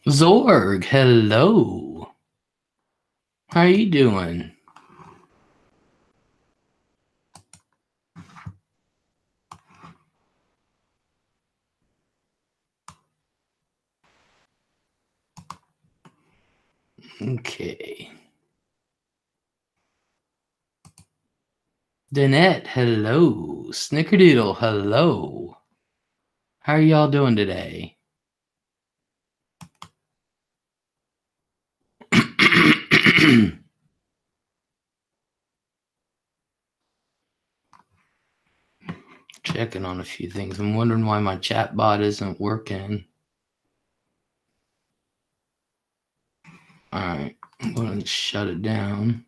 Zorg, hello. How you doing? Okay. Danette, hello. Snickerdoodle, hello. How are y'all doing today? Checking on a few things. I'm wondering why my chat bot isn't working. All right, I'm going to shut it down.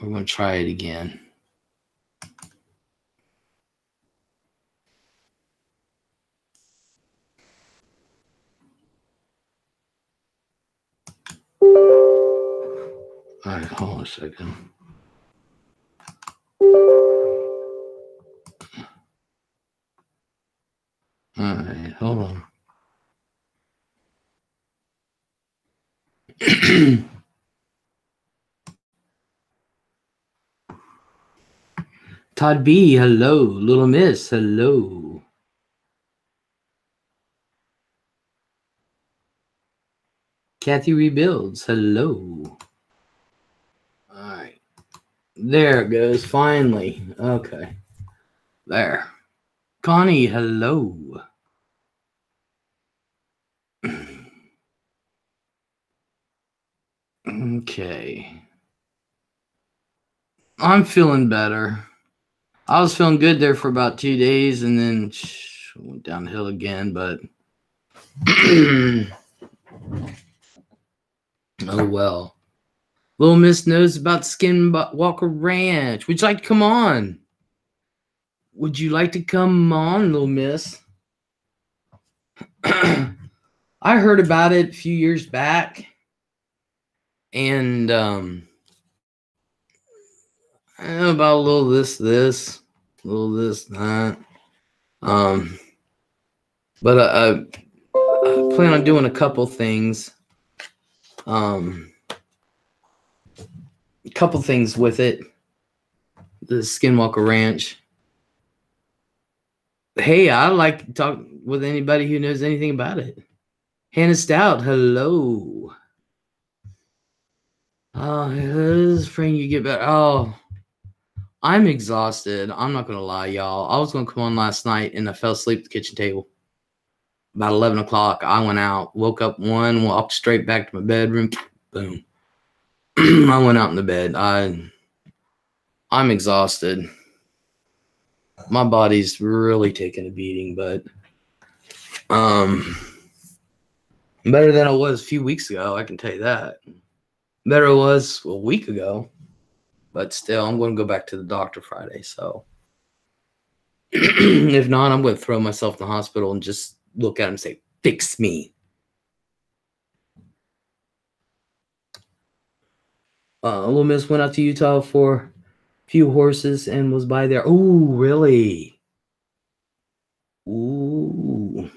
We're going to try it again. All right, hold on a second. All right, hold on. Todd B, hello. Little Miss, hello. Kathy Rebuilds, hello. All right. There it goes, finally. Okay. There. Connie, hello. Okay. I'm feeling better. I was feeling good there for about 2 days and then went downhill again, but oh well. Little Miss knows about Skinwalker Ranch. Would you like to come on? Would you like to come on, Little Miss? I heard about it a few years back, and I know about a little this, a little this, that. But I plan on doing a couple things. A couple things with it. The Skinwalker Ranch. Hey, I'd like to talk with anybody who knows anything about it. Hannah Stout, hello. Oh, this is praying you get better. Oh, I'm exhausted. I'm not going to lie, y'all. I was going to come on last night and I fell asleep at the kitchen table. About 11 o'clock, I went out, woke up 1, walked straight back to my bedroom. Boom. I went out in the bed. I'm exhausted. My body's really taking a beating, but better than it was a few weeks ago, I can tell you that. Better it was a week ago, but still, I'm going to go back to the doctor Friday, so if not, I'm going to throw myself in the hospital and just look at him and say, fix me. Little Miss went out to Utah for a few horses and was by there. Ooh, really? Ooh.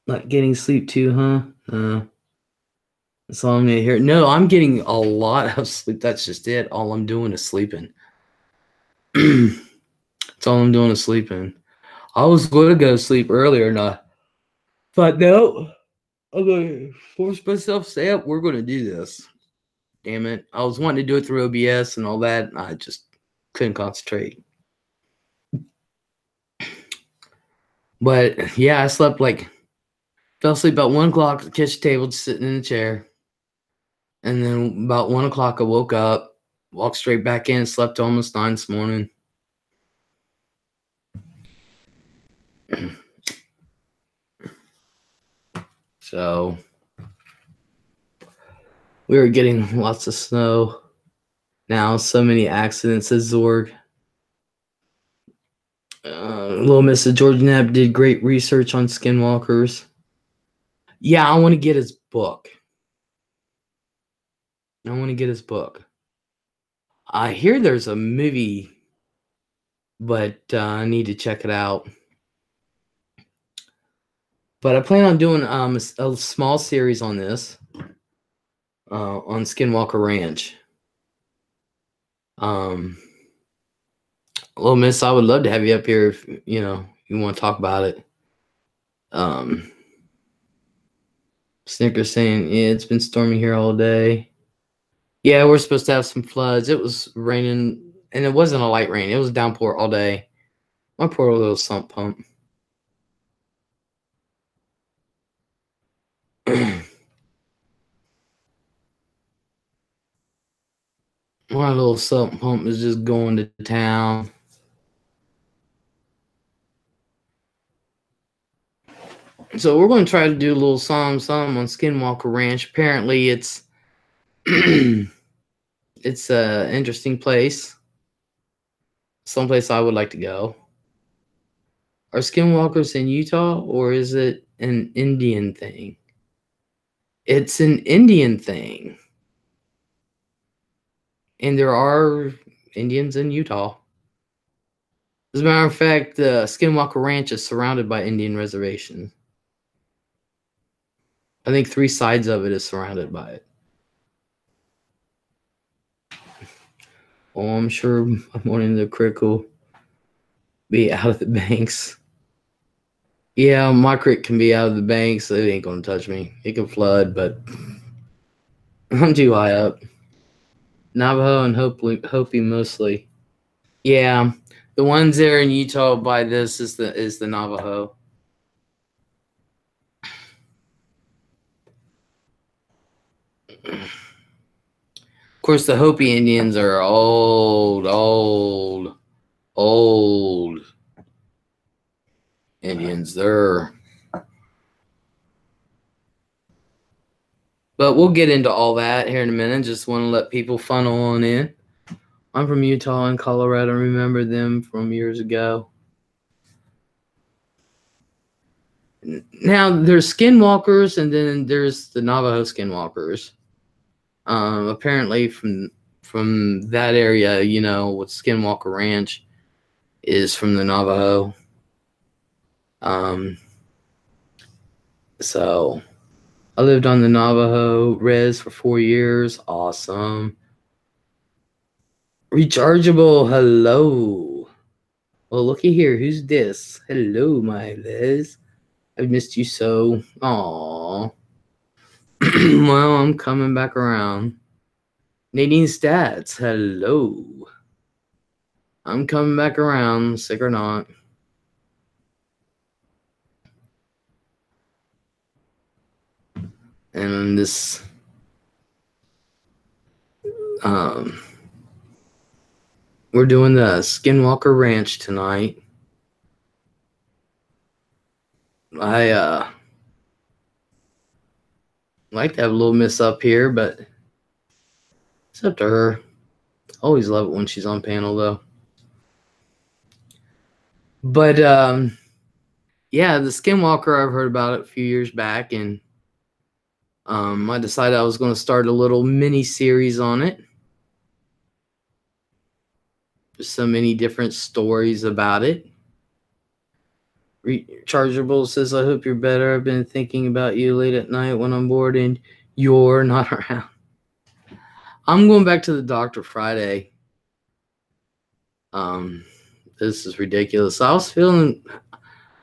Not getting sleep too, huh? That's all I'm gonna hear. No, I'm getting a lot of sleep. That's just it. All I'm doing is sleeping. That's all I'm doing is sleeping. I was going to go to sleep earlier, and I thought, no, I'm going to force myself to stay up. We're going to do this. Damn it. I was wanting to do it through OBS and all that, and I just couldn't concentrate. But, yeah, I slept fell asleep about 1 o'clock at the kitchen table, just sitting in the chair. And then about 1 o'clock, I woke up, walked straight back in, slept till almost 9 this morning. So we were getting lots of snow now. So many accidents, says Zorg. Little Mrs. George Knapp did great research on skinwalkers. Yeah, I want to get his book. I hear there's a movie, but I need to check it out. But I plan on doing a small series on this on Skinwalker Ranch. Little Miss, I would love to have you up here if you want to talk about it. Snickers saying, yeah, it's been stormy here all day. Yeah, we're supposed to have some floods. It was raining, and it wasn't a light rain. It was downpour all day. My poor little sump pump. My little sump pump is just going to town. So we're going to try to do a little some on Skinwalker Ranch. Apparently, it's it's a interesting place. Someplace I would like to go. Are Skinwalkers in Utah, or is it an Indian thing? It's an Indian thing. And there are Indians in Utah. As a matter of fact, the Skinwalker Ranch is surrounded by Indian reservations. I think 3 sides of it is surrounded by it. Oh, I'm sure one of the creek will be out of the banks. Yeah, my creek can be out of the banks. It ain't gonna touch me. It can flood, but I'm too high up. Navajo and Hopi mostly. Yeah, the ones there in Utah by this is the Navajo. Of course, the Hopi Indians are old Indians. But we'll get into all that here in a minute. Just want to let people funnel on in. I'm from Utah and Colorado. Remember them from years ago. Now, there's Skinwalkers, and then there's the Navajo Skinwalkers. Apparently, from that area, with Skinwalker Ranch is from the Navajo. So I lived on the Navajo res for 4 years. Awesome. Rechargeable. Hello. Well, looky here. Who's this? Hello, my Les. I've missed you so. Aww. Well, I'm coming back around. Nadine Stats. Hello. I'm coming back around, sick or not. And this we're doing the Skinwalker Ranch tonight. I like to have a little miss up here, but it's up to her. Always love it when she's on panel, though. But yeah, the Skinwalker, I've heard about it a few years back, and I decided I was going to start a little mini series on it. There's so many different stories about it. Rechargeable says, I hope you're better. I've been thinking about you late at night when I'm bored and you're not around. I'm going back to the doctor Friday. This is ridiculous. I was feeling,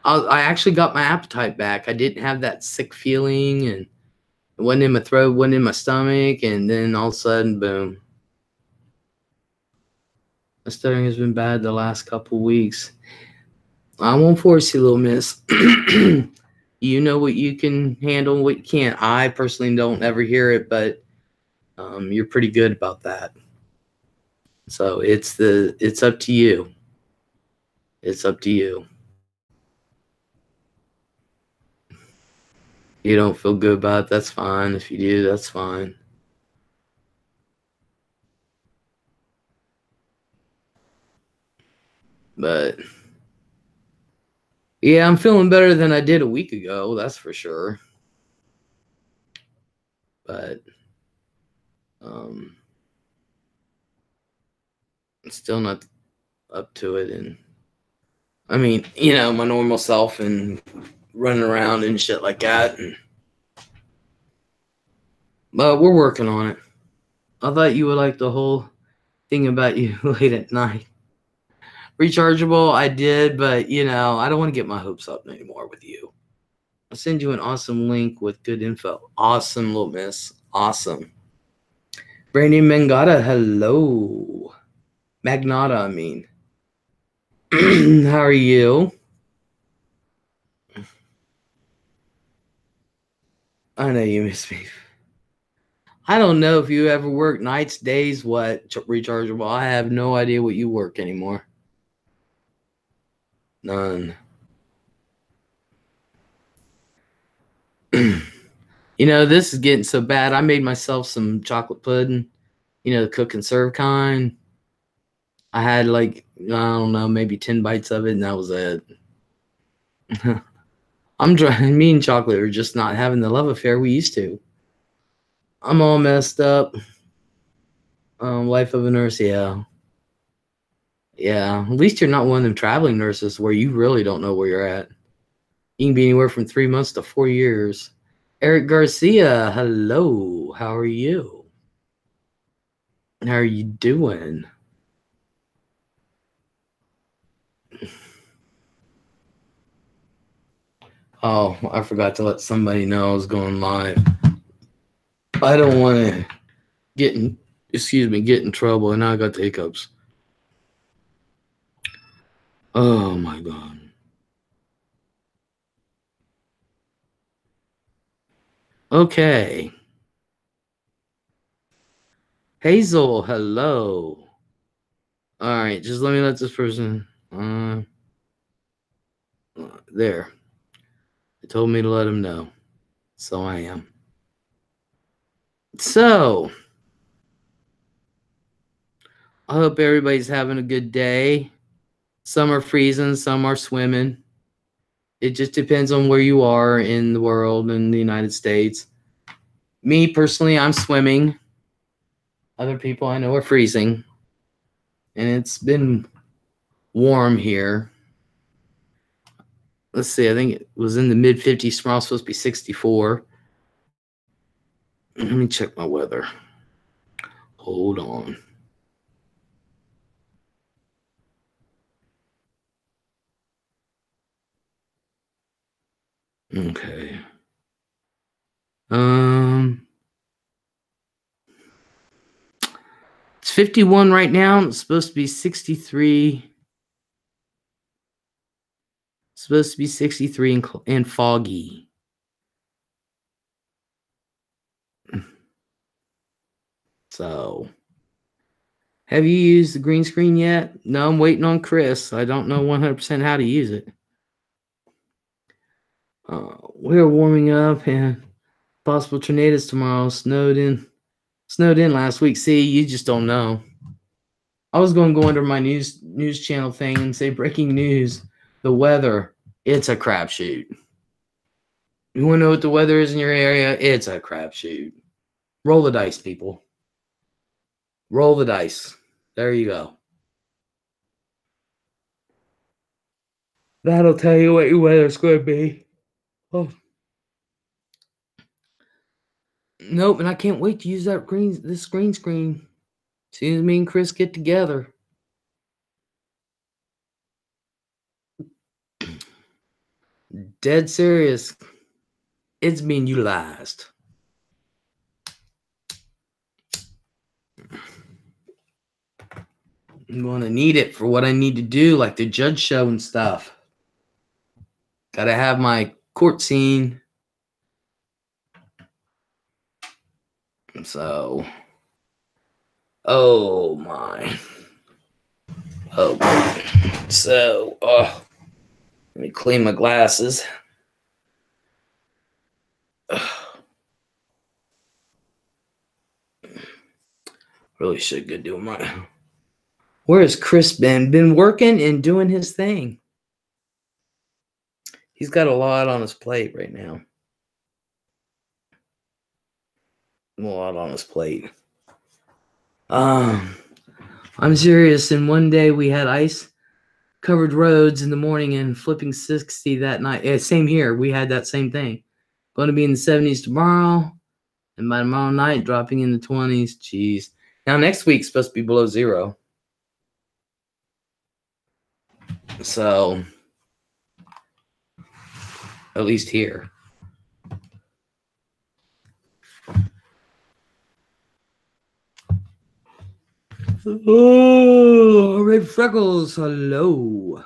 I actually got my appetite back. I didn't have that sick feeling, and it wasn't in my throat, wasn't in my stomach, and then all of a sudden, boom. My stuttering has been bad the last couple weeks. I won't force you, little miss. You know what you can handle, what you can't. I personally don't ever hear it, but you're pretty good about that. So it's up to you. It's up to you. You don't feel good about it, that's fine. If you do, that's fine. But yeah, I'm feeling better than I did a week ago, that's for sure. But still not up to it. And I mean, you know, my normal self and running around and shit like that. But we're working on it. I thought you would like the whole thing about you late at night. Rechargeable, I did, but you know, I don't want to get my hopes up anymore with you. I'll send you an awesome link with good info. Awesome, little miss. Awesome. Brandon Mangata, hello. Magnata, I mean. How are you? I know you miss me. I don't know if you ever work nights, days, what, rechargeable. I have no idea what you work anymore. None. You know, this is getting so bad. I made myself some chocolate pudding, you know, the cook and serve kind. I had like, I don't know, maybe 10 bites of it, and that was it. I'm trying, me and chocolate are just not having the love affair we used to. I'm all messed up. Life of a nurse, yeah. Yeah, at least you're not one of them traveling nurses where you really don't know where you're at. You can be anywhere from 3 months to 4 years. Eric Garcia, hello. How are you? How are you doing? Oh, I forgot to let somebody know I was going live. I don't want to get in trouble, and now I got the hiccups. Oh my God. Okay. Hazel, hello. All right, just let me let this person. There. They told me to let him know, so I am. So, I hope everybody's having a good day. Some are freezing, some are swimming. It just depends on where you are in the world, in the United States. Me personally, I'm swimming. Other people I know are freezing. And it's been warm here. Let's see, I think it was in the mid 50s. Tomorrow's supposed to be 64. Let me check my weather. Hold on. Okay. It's 51 right now. It's supposed to be 63. It's supposed to be 63 and foggy. So, have you used the green screen yet? No, I'm waiting on Chris. I don't know 100% how to use it. We're warming up and possible tornadoes tomorrow. Snowed in last week. See, you just don't know. I was going to go under my news channel thing and say breaking news. The weather, it's a crapshoot. You want to know what the weather is in your area? It's a crapshoot. Roll the dice, people. Roll the dice. There you go. That'll tell you what your weather's going to be. Oh. Nope, and I can't wait to use this green screen. As soon as me and Chris get together. Dead serious. It's being utilized. I'm going to need it for what I need to do, like the judge show and stuff. Got to have my court scene. So, oh my. Oh boy. So, let me clean my glasses. Really should go do my. Where has Chris been? Been working and doing his thing. He's got a lot on his plate right now. A lot on his plate. I'm serious. And one day we had ice covered roads in the morning and flipping 60 that night. Yeah, same here. We had that same thing. Going to be in the 70s tomorrow. And by tomorrow night, dropping in the 20s. Jeez. Now, next week's supposed to be below zero. So, at least here. Oh, Red Freckles, hello.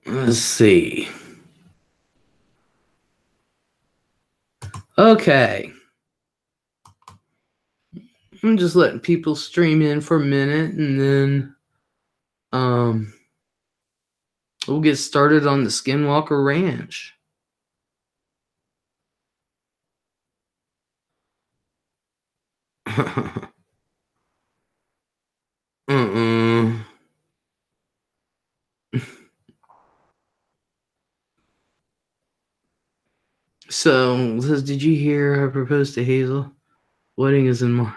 Let's see. Okay. I'm just letting people stream in for a minute, and then we'll get started on the Skinwalker Ranch. So, Liz, did you hear I proposed to Hazel? Wedding is in March.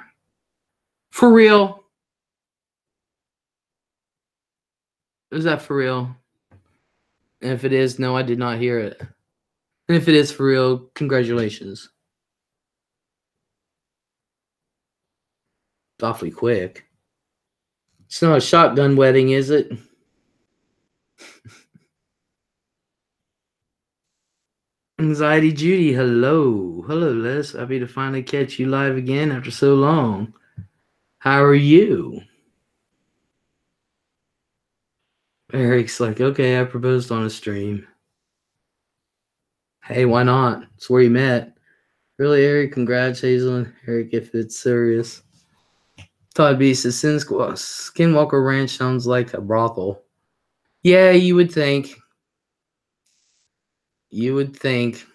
For real? Is that for real? And if it is, no, I did not hear it. And if it is for real, congratulations. It's awfully quick. It's not a shotgun wedding, is it? Anxiety Judy, hello. Hello, Les. Happy to finally catch you live again after so long. How are you? Eric's like, okay, I proposed on a stream. Hey, why not? It's where you met. Really, Eric? Congrats, Hazel and Eric, if it's serious. Todd B says, Skinwalker Ranch sounds like a brothel. Yeah, you would think. You would think.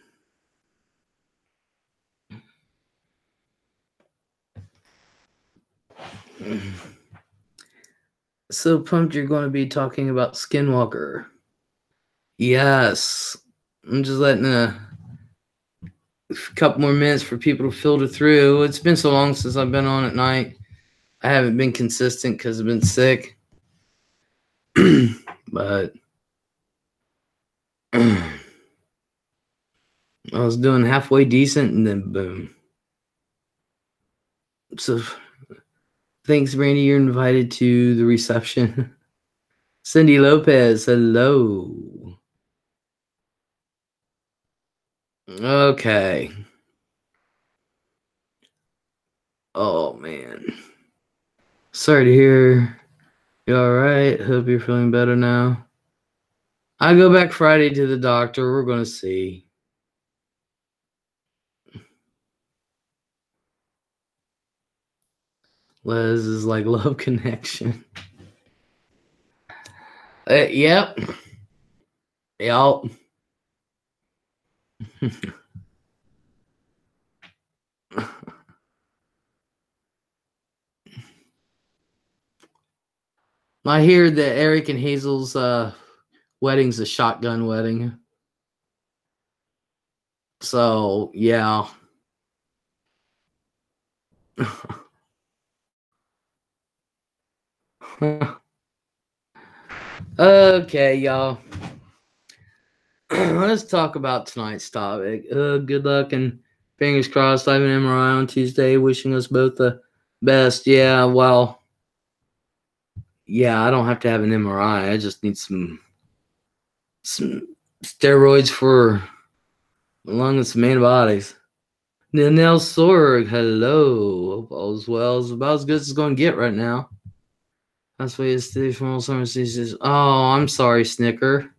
So pumped you're going to be talking about Skinwalker. Yes. I'm just letting a couple more minutes for people to filter through. It's been so long since I've been on at night. I haven't been consistent because I've been sick. But I was doing halfway decent and then boom. So thanks, Randy. You're invited to the reception. Cindy Lopez, hello. Okay. Oh, man. Sorry to hear. You all right? Hope you're feeling better now. I go back Friday to the doctor. We're going to see. Les is like love connection. Yep. Yep. I hear that Eric and Hazel's wedding's a shotgun wedding. So, yeah. Okay, y'all. Let's talk about tonight's topic. Good luck and fingers crossed. I have an MRI on Tuesday. Wishing us both the best. Yeah, well, yeah, I don't have to have an MRI. I just need some steroids for lung and some antibiotics. Nell Sorg, hello. Hope all's well. It's about as good as it's going to get right now. That's why it's the from summer seasons. Oh, I'm sorry, Snicker.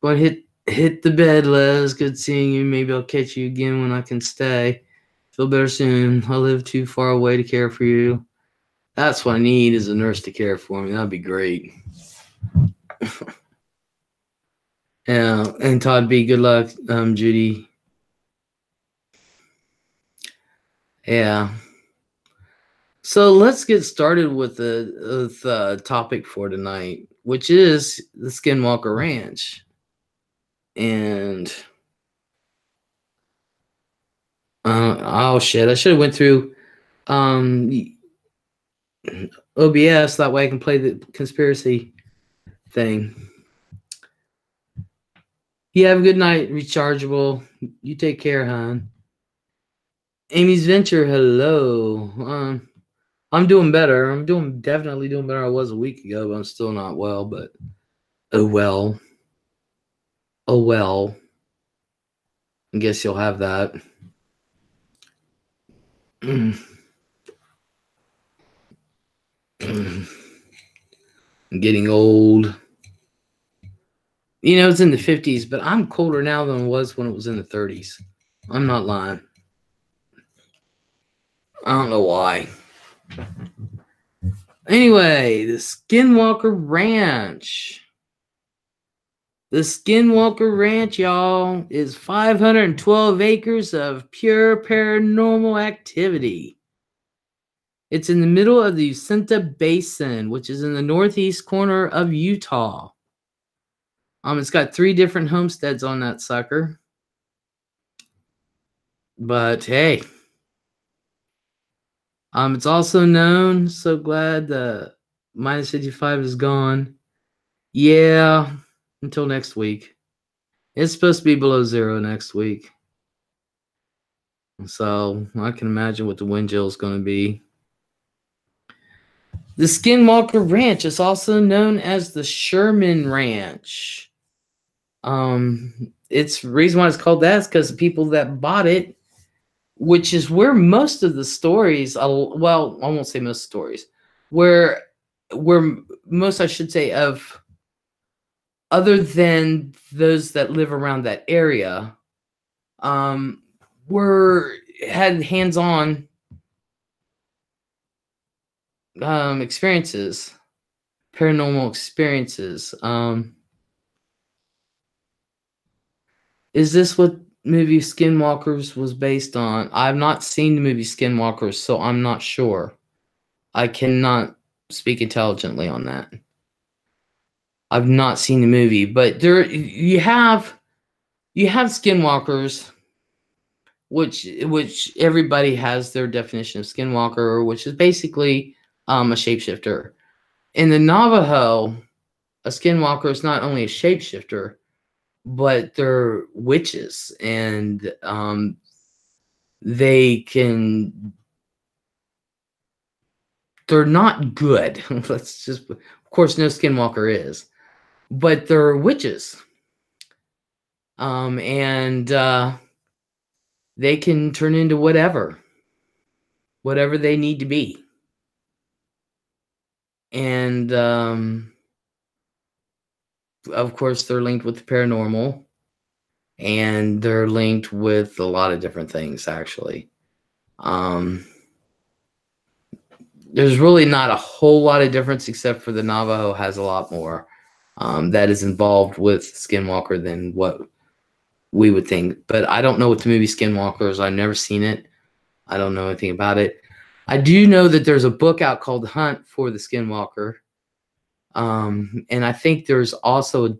But hit the bed, Les. Good seeing you. Maybe I'll catch you again when I can stay. Feel better soon. I live too far away to care for you. That's what I need is a nurse to care for me. That'd be great. Yeah, and Todd B, good luck, Judy. Yeah. So let's get started with the topic for tonight, which is the Skinwalker Ranch. And oh shit, I should have went through OBS, that way I can play the conspiracy thing. You have a good night, Rechargeable. You take care, hon. Amy's Venture, hello. I'm doing better. Definitely doing better. I was a week ago, but I'm still not well. But oh well. Oh well. I guess you'll have that. I'm getting old. You know, it's in the 50s, but I'm colder now than it was when it was in the 30s. I'm not lying. I don't know why. Anyway, the Skinwalker Ranch. The Skinwalker Ranch, y'all, is 512 acres of pure paranormal activity. It's in the middle of the Uinta Basin, which is in the northeast corner of Utah. It's got 3 different homesteads on that sucker. But hey, it's also known. So glad the -55 is gone. Yeah, until next week. It's supposed to be below 0 next week. So I can imagine what the wind chill is going to be. The Skinwalker Ranch is also known as the Sherman Ranch. It's the reason why it's called that is because the people that bought it, which is where most of the stories, well, I won't say most stories, where most, I should say, of other than those that live around that area, had hands-on experiences, paranormal experiences. Is this what movie Skinwalkers was based on? I've not seen the movie Skinwalkers, so I'm not sure. I cannot speak intelligently on that. I've not seen the movie, but there you have Skinwalkers, which everybody has their definition of Skinwalker, which is basically a shapeshifter. In the Navajo, a Skinwalker is not only a shapeshifter, but they're witches, and they're not good. Let's just, of course, no Skinwalker is, but they're witches. And they can turn into whatever they need to be. And of course, they're linked with the paranormal, and they're linked with a lot of different things, actually. There's really not a whole lot of difference, except for the Navajo has a lot more that is involved with Skinwalker than what we would think. But I don't know what the movie Skinwalker is. I've never seen it. I don't know anything about it. I do know that there's a book out called Hunt for the Skinwalker. And I think there's also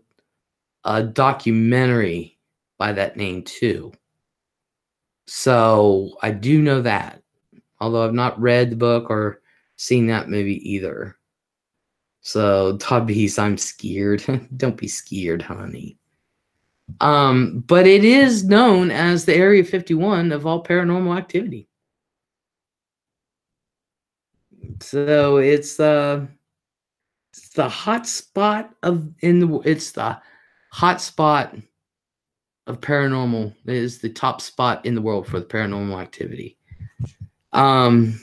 a documentary by that name too. So I do know that, although I've not read the book or seen that movie either. So Tubbies, I'm scared. Don't be scared, honey. But it is known as the Area 51 of all paranormal activity. So it's the hot spot of paranormal. It is the top spot in the world for the paranormal activity. Of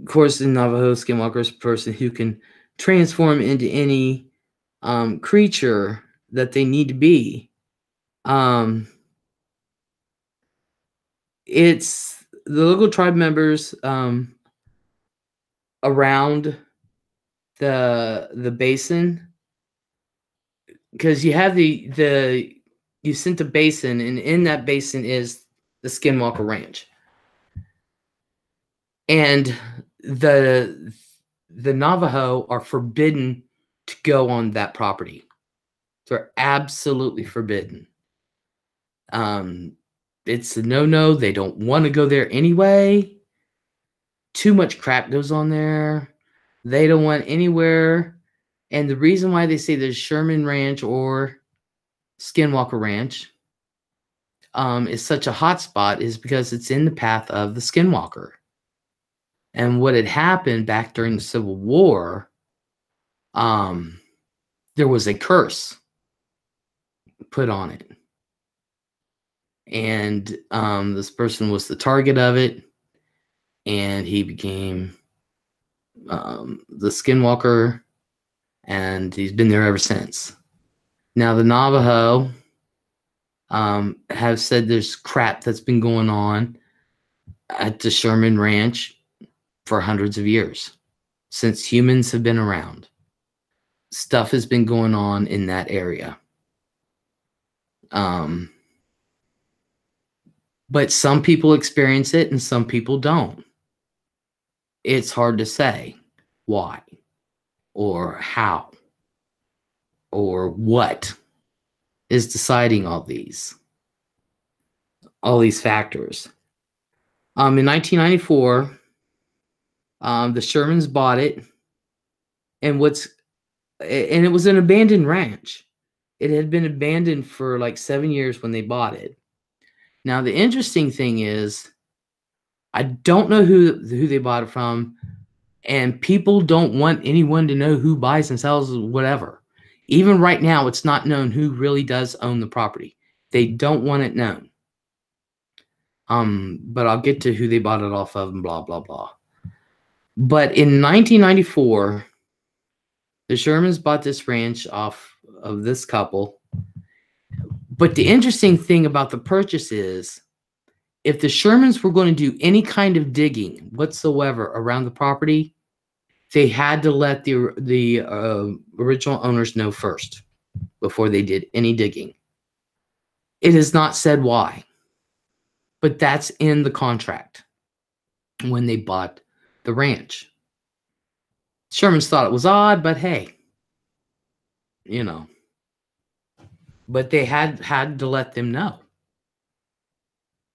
course, the Navajo Skinwalker is a person who can transform into any creature that they need to be. It's the local tribe members around the basin, because you have the Uinta Basin, and in that basin is the Skinwalker Ranch, and the Navajo are forbidden to go on that property. They're absolutely forbidden. It's a no-no. They don't want to go there anyway. Too much crap goes on there. They don't want anywhere. And the reason why they say there's Sherman Ranch or Skinwalker Ranch is such a hot spot is because it's in the path of the Skinwalker. And what had happened back during the Civil War, there was a curse put on it. And this person was the target of it. And he became the Skinwalker. And he's been there ever since. Now, the Navajo have said there's crap that's been going on at the Sherman Ranch for hundreds of years. Since humans have been around. Stuff has been going on in that area. But some people experience it and some people don't. It's hard to say why or how or what is deciding all these factors. In 1994, the Shermans bought it, and it was an abandoned ranch. It had been abandoned for like 7 years when they bought it. Now, the interesting thing is, I don't know who they bought it from, and people don't want anyone to know who buys and sells whatever. Even right now, it's not known who really does own the property. They don't want it known. But I'll get to who they bought it off of and blah, blah, blah. But in 1994, the Shermans bought this ranch off of this couple. But the interesting thing about the purchase is, if the Shermans were going to do any kind of digging whatsoever around the property, they had to let the original owners know first before they did any digging. It is not said why, but that's in the contract when they bought the ranch. Shermans thought it was odd, but hey, you know. But they had to let them know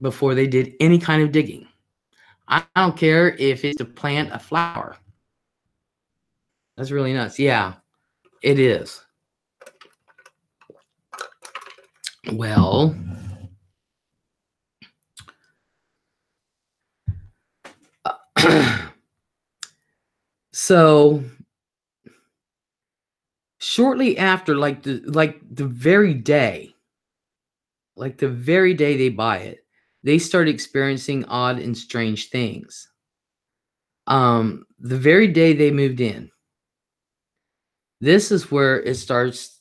before they did any kind of digging. I don't care if it's to plant a flower. That's really nuts. Yeah, it is. Well, so shortly after, like the very day they buy it, they start experiencing odd and strange things. The very day they moved in, this is where it starts.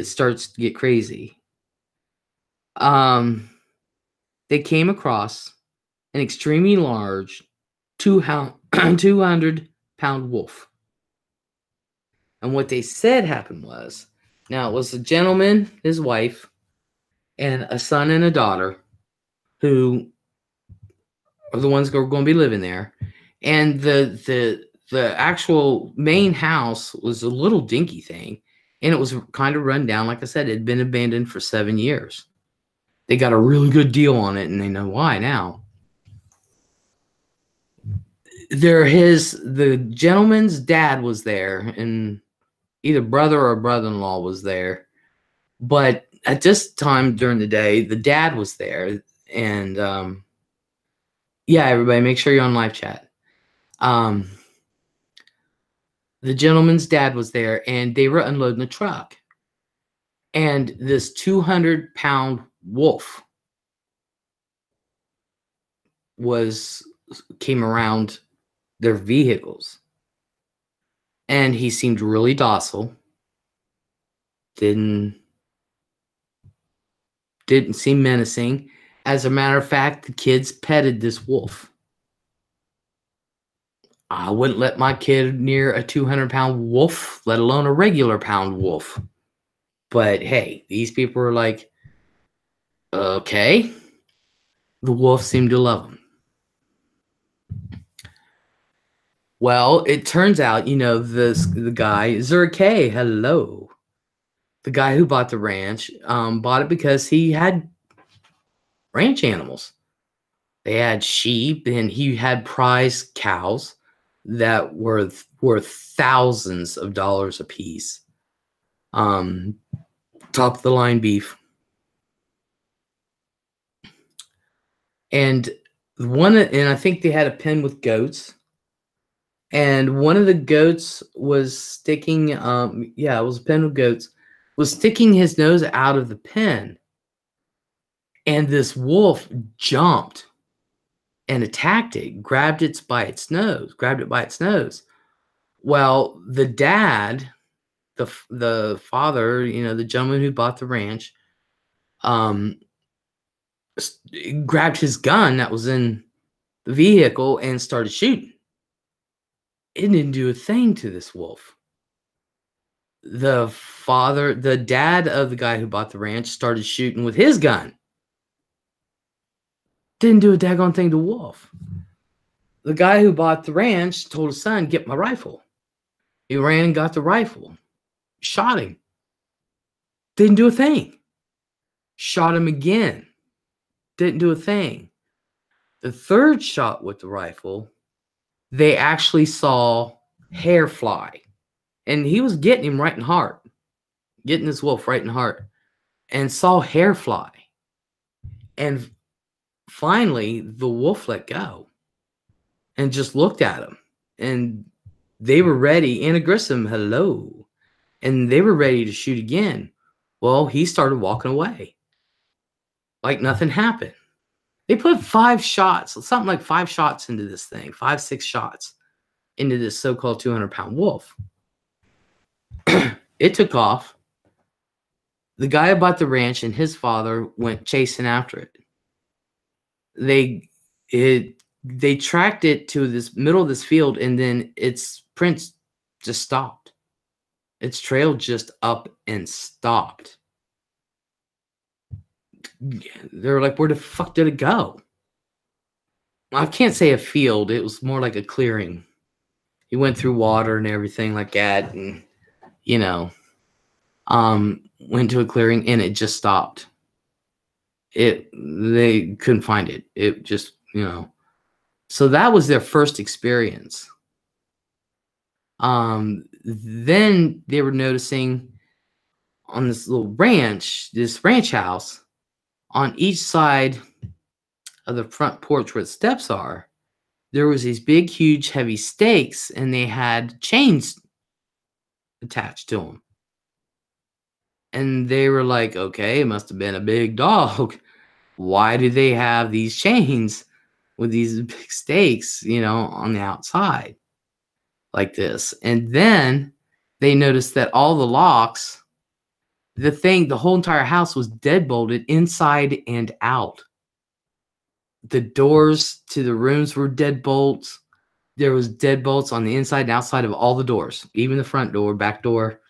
Starts to get crazy. They came across an extremely large 200-pound wolf. And what they said happened was, now it was a gentleman, his wife, and a son and a daughter who are the ones who are going to be living there. And the actual main house was a little dinky thing, and it was kind of run down. Like I said, it had been abandoned for 7 years. They got a really good deal on it, and they know why now. The gentleman's dad was there, and either brother or brother-in-law was there. But at this time during the day, the dad was there. And yeah, everybody, make sure you're on live chat. The gentleman's dad was there, and they were unloading the truck. And this 200-pound wolf came around their vehicles. And he seemed really docile. Didn't seem menacing. As a matter of fact, the kids petted this wolf. I wouldn't let my kid near a 200-pound wolf, let alone a regular pound wolf. But hey, these people were like, okay. The wolf seemed to love him. Well, it turns out, the guy, Zurkay, hello. the guy who bought the ranch bought it because he had ranch animals. They had sheep, and he had prize cows that were worth thousands of dollars a piece. Top of the line beef. And I think they had a pen with goats. And one of the goats was sticking, it was a pen with goats, was sticking his nose out of the pen. And this wolf jumped and attacked it, grabbed it by its nose. Well, the dad, the father, the gentleman who bought the ranch, grabbed his gun that was in the vehicle and started shooting. It didn't do a thing to this wolf. The dad of the guy who bought the ranch started shooting with his gun. Didn't do a daggone thing to wolf. The guy who bought the ranch told his son, "Get my rifle." He ran and got the rifle. Shot him. Didn't do a thing. Shot him again. Didn't do a thing. The third shot with the rifle, they actually saw hair fly. And he was getting him right in the heart. Getting this wolf right in the heart. And saw hair fly. And finally, the wolf let go. And just looked at him. And they were ready. Anna Grissom, hello. And they were ready to shoot again. Well, he started walking away. Like nothing happened. They put 5 shots, something like 5 shots into this thing. 5, 6 shots into this so-called 200-pound wolf. It took off. The guy who bought the ranch and his father went chasing after it. They tracked it to this middle of this field, and then its prints just stopped. Its trail just up and stopped. They're like, where the fuck did it go? I can't say a field. It was more like a clearing. He went through water and everything like that, and went to a clearing, and it just stopped. They couldn't find it. It just, So that was their first experience. Then they were noticing on this little ranch, this ranch house, on each side of the front porch where the steps are, there was these big, huge, heavy stakes, and they had chains attached to them. And they were like, okay, it must have been a big dog. Why do they have these chains with these big stakes, on the outside like this? And then they noticed that all the locks, the whole entire house was deadbolted inside and out. The doors to the rooms were deadbolts. There was deadbolts on the inside and outside of all the doors, even the front door, back door.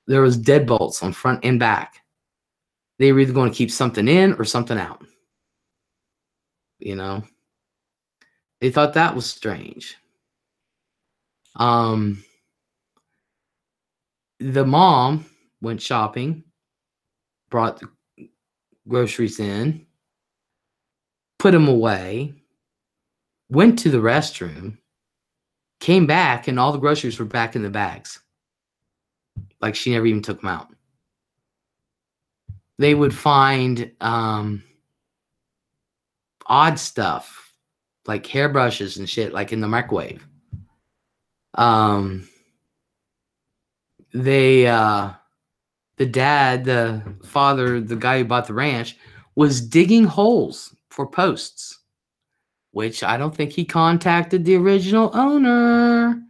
There was deadbolts on front and back. They were either going to keep something in or something out. They thought that was strange. The mom went shopping, brought the groceries in, put them away, went to the restroom, came back, and all the groceries were back in the bags. Like she never even took them out. They would find odd stuff, like hairbrushes and shit, like in the microwave. The dad, the father, the guy who bought the ranch, was digging holes for posts, which I don't think he contacted the original owner.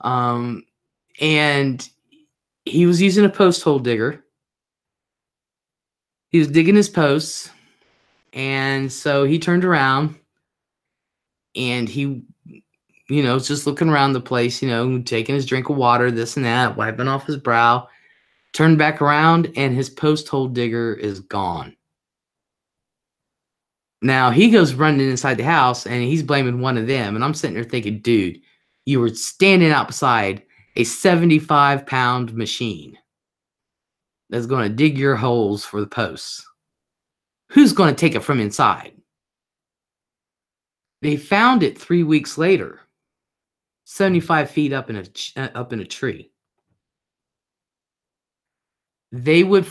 And he was using a post hole digger. He was digging his posts, and so he turned around, and he, was just looking around the place, taking his drink of water, this and that, wiping off his brow, turned back around, and his post hole digger is gone. Now, he goes running inside the house, and he's blaming one of them, and I'm sitting there thinking, dude, you were standing outside a 75-pound machine. that's going to dig your holes for the posts. Who's going to take it from inside? They found it 3 weeks later, 75 feet up in a tree. They would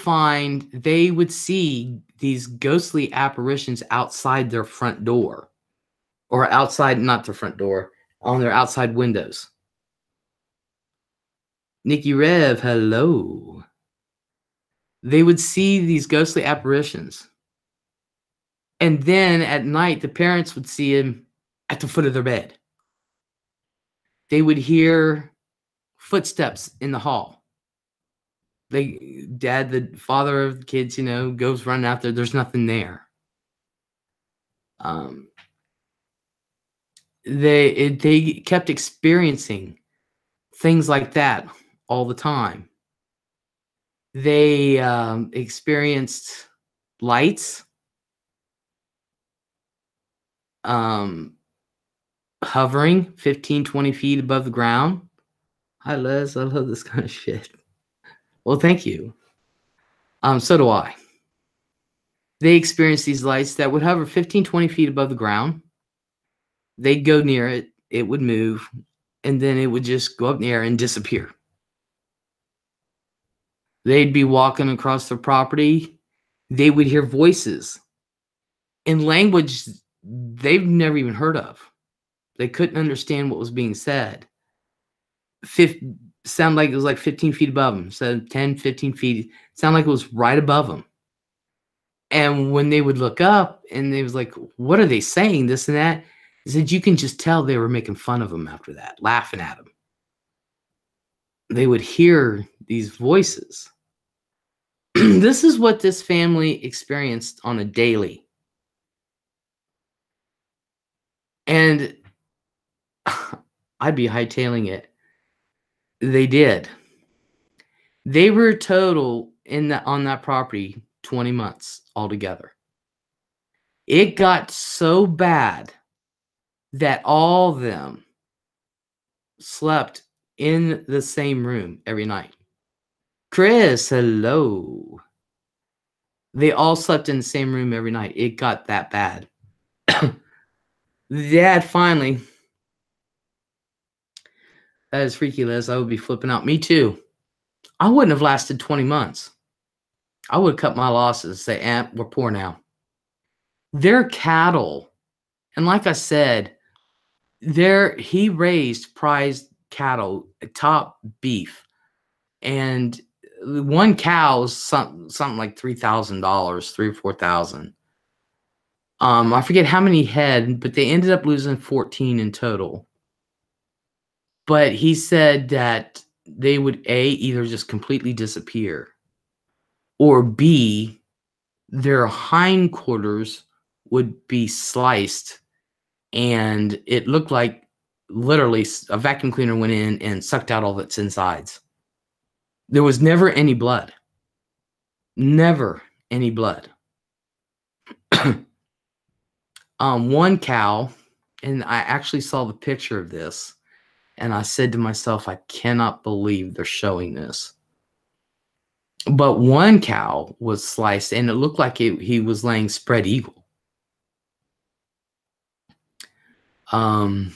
see these ghostly apparitions outside their front door, or outside, not their front door, on their outside windows. Nikki Rev, hello. They would see these ghostly apparitions. And then at night, the parents would see him at the foot of their bed. They would hear footsteps in the hall. Dad, the father of the kids, goes running out there. There's nothing there. They kept experiencing things like that all the time. They experienced lights, hovering 15, 20 feet above the ground. Hi, Les. I love this kind of shit. Well, thank you. So do I. They experienced these lights that would hover 15, 20 feet above the ground. They'd go near it. It would move. And then it would just go up in the air and disappear. They'd be walking across their property. They would hear voices in language they've never even heard of. They couldn't understand what was being said. Sound like it was like 15 feet above them. So 10, 15 feet. Sound like it was right above them. And when they would look up and they was like, what are they saying? This and that. He said, you can just tell they were making fun of him after that, laughing at him. They would hear these voices. This is what this family experienced on a daily. And I'd be hightailing it. They did. They were total on that property 20 months altogether. It got so bad that all of them slept in the same room every night. Chris, hello. They all slept in the same room every night. It got that bad. Dad finally. That is freaky, Liz. I would be flipping out. Me too. I wouldn't have lasted 20 months. I would cut my losses and say, we're poor now. They're cattle. And like I said, he raised prized cattle, top beef. And one cow's something like $3,000, $3,000 or $4,000. I forget how many head, but they ended up losing 14 in total. But he said that they would either just completely disappear, or B, their hindquarters would be sliced, and it looked like literally a vacuum cleaner went in and sucked out all its insides. There was never any blood. Never any blood. One cow, and I actually saw the picture of this, and I said to myself, I cannot believe they're showing this. But one cow was sliced, and it looked like he was laying spread eagle. What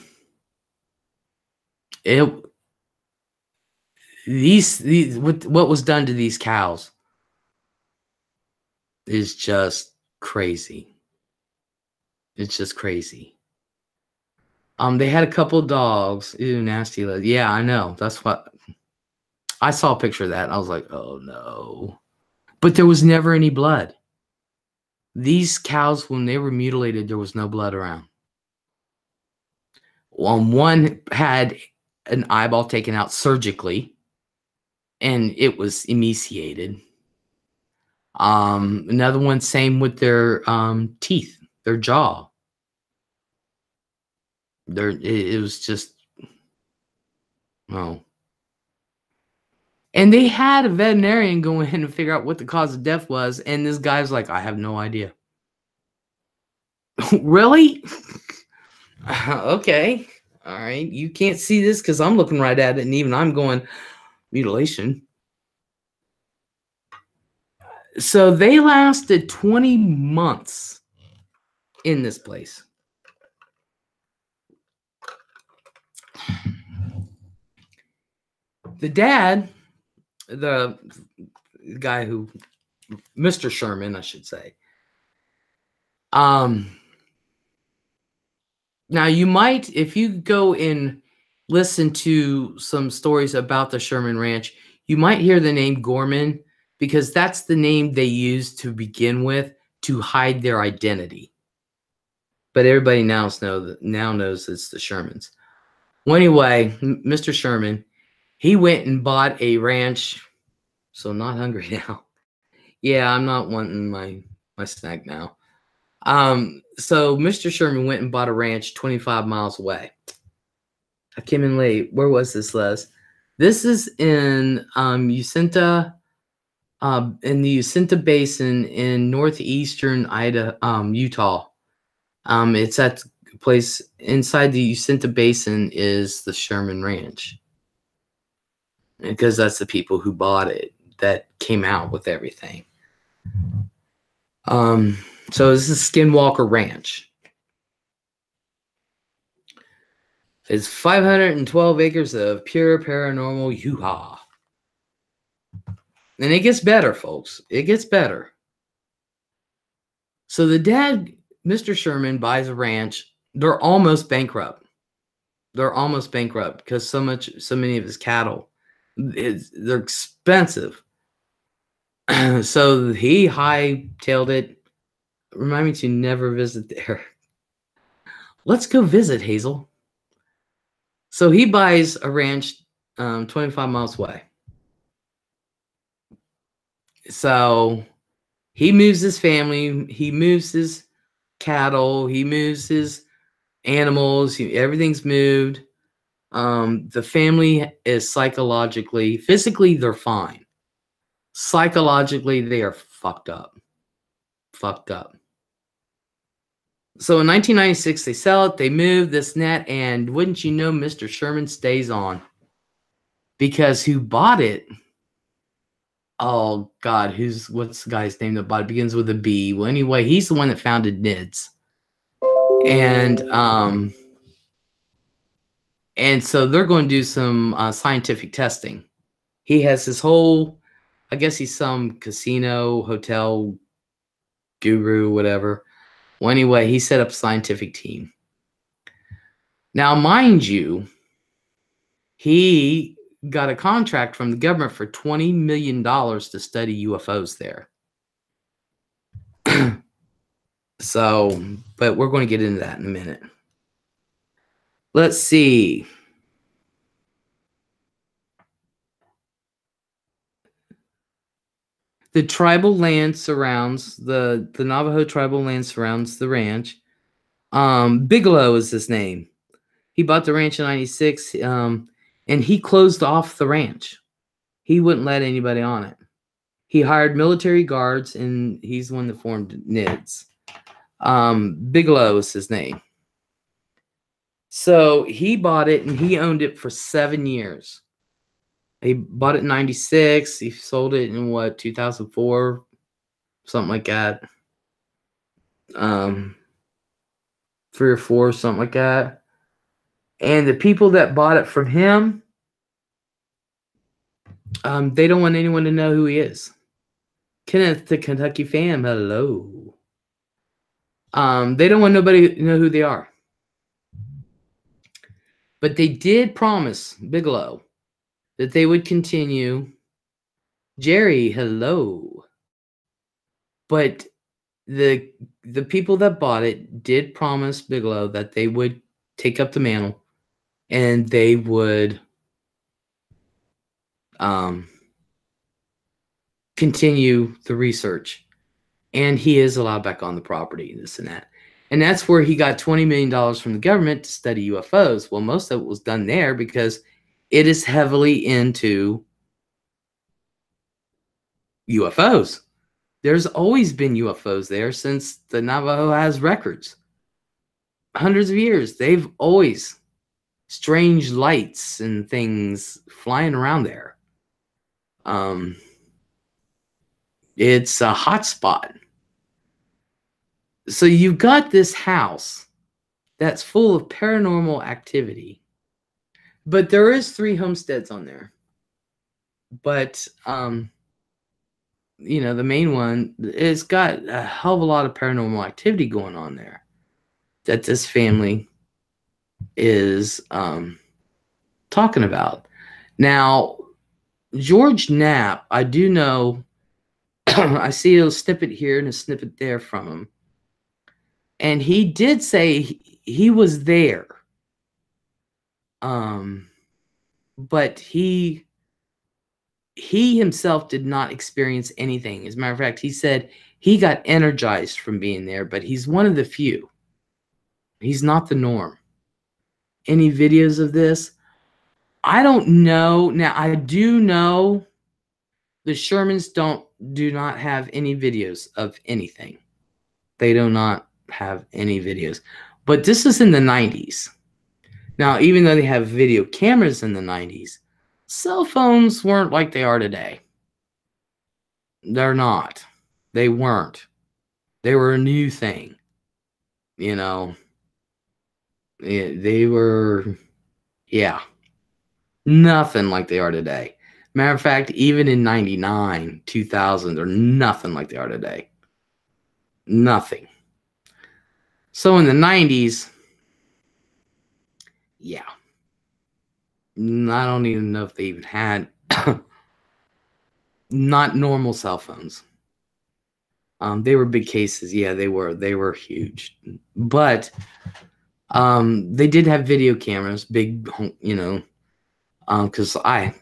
was done to these cows is just crazy. It's just crazy. They had a couple dogs. Ew, nasty. Yeah, I know. That's what I saw a picture of that. And I was like, oh no. But there was never any blood. These cows, when they were mutilated, there was no blood around. One had an eyeball taken out surgically, and it was emaciated. Another one, same with their teeth, their jaw. It was just, oh. And they had a veterinarian go in and figure out what the cause of death was, and this guy's like, I have no idea. Really? Okay. All right. You can't see this because I'm looking right at it, and even I'm going, mutilation. So they lasted 20 months in this place. The dad, the guy who, Mr. Sherman, I should say. Now you might, if you go and listen to some stories about the Sherman Ranch, you might hear the name Gorman because that's the name they used to begin with to hide their identity. But everybody now knows it's the Shermans. Well, anyway, Mr. Sherman, he went and bought a ranch. So not hungry now. Yeah, I'm not wanting my snack now. So Mr. Sherman went and bought a ranch 25 miles away. I came in late. Where was this, Les? This is in Uinta, in the Uinta Basin in northeastern Utah. It's at a place inside the Uinta Basin is the Sherman Ranch. Because that's the people who bought it that came out with everything. So this is Skinwalker Ranch. It's 512 acres of pure paranormal hoo-ha. And it gets better, folks. It gets better. So the dad, Mr. Sherman, buys a ranch. They're almost bankrupt. They're almost bankrupt because so many of his cattle, they're expensive. So he hightailed it. Remind me to never visit there. Let's go visit, Hazel. So he buys a ranch 25 miles away. So he moves his family. He moves his cattle. He moves his animals. Everything's moved. The family is psychologically, physically, they're fine. Psychologically, they are fucked up. Fucked up. So in 1996, they sell it, they move this net, and wouldn't you know, Mr. Sherman stays on. Because who bought it? Oh, God, what's the guy's name that bought it? Begins with a B. Well, anyway, he's the one that founded LEZ'S. And so they're going to do some scientific testing. He has his whole, I guess he's some casino, hotel guru, whatever. Well, anyway, he set up a scientific team. Now, mind you, he got a contract from the government for $20 million to study UFOs there. So, but we're going to get into that in a minute. Let's see. The tribal land surrounds the Navajo tribal land surrounds the ranch. Bigelow is his name. He bought the ranch in 96, and he closed off the ranch. He wouldn't let anybody on it. He hired military guards, and he's the one that formed LEZ'S. Bigelow is his name. So he bought it, and he owned it for 7 years. He bought it in 96. He sold it in, 2004? Something like that. 3 or 4, something like that. And the people that bought it from him, they don't want anyone to know who he is. Kenneth, the Kentucky fam, hello. They don't want nobody to know who they are. But they did promise Bigelow that they would continue. Jerry, hello. But the people that bought it did promise Bigelow that they would take up the mantle and they would continue the research. And he is allowed back on the property, this and that. And that's where he got $20 million from the government to study UFOs. Well, most of it was done there because it is heavily into UFOs. There's always been UFOs there since the Navajo has records. Hundreds of years. They've always strange lights and things flying around there. It's a hot spot. So you've got this house that's full of paranormal activity, but there is 3 homesteads on there. But you know, the main one, it's got a hell of a lot of paranormal activity going on there that this family is talking about. Now, George Knapp, I do know, I see a snippet here and a snippet there from him. And he did say he was there. But he himself did not experience anything. As a matter of fact, he said he got energized from being there, but he's one of the few. He's not the norm. Any videos of this? I don't know. Now, I do know the Shermans do not have any videos of anything. They do not have any videos. But this is in the 90s. Now, even though they have video cameras in the 90s, cell phones weren't like they are today. They're not. They weren't. They were a new thing. You know, they were, yeah, nothing like they are today. Matter of fact, even in 99, 2000, they're nothing like they are today. Nothing. So in the 90s, yeah. I don't even know if they even had not normal cell phones. They were big cases. Yeah, they were huge. But they did have video cameras, big, you know, because me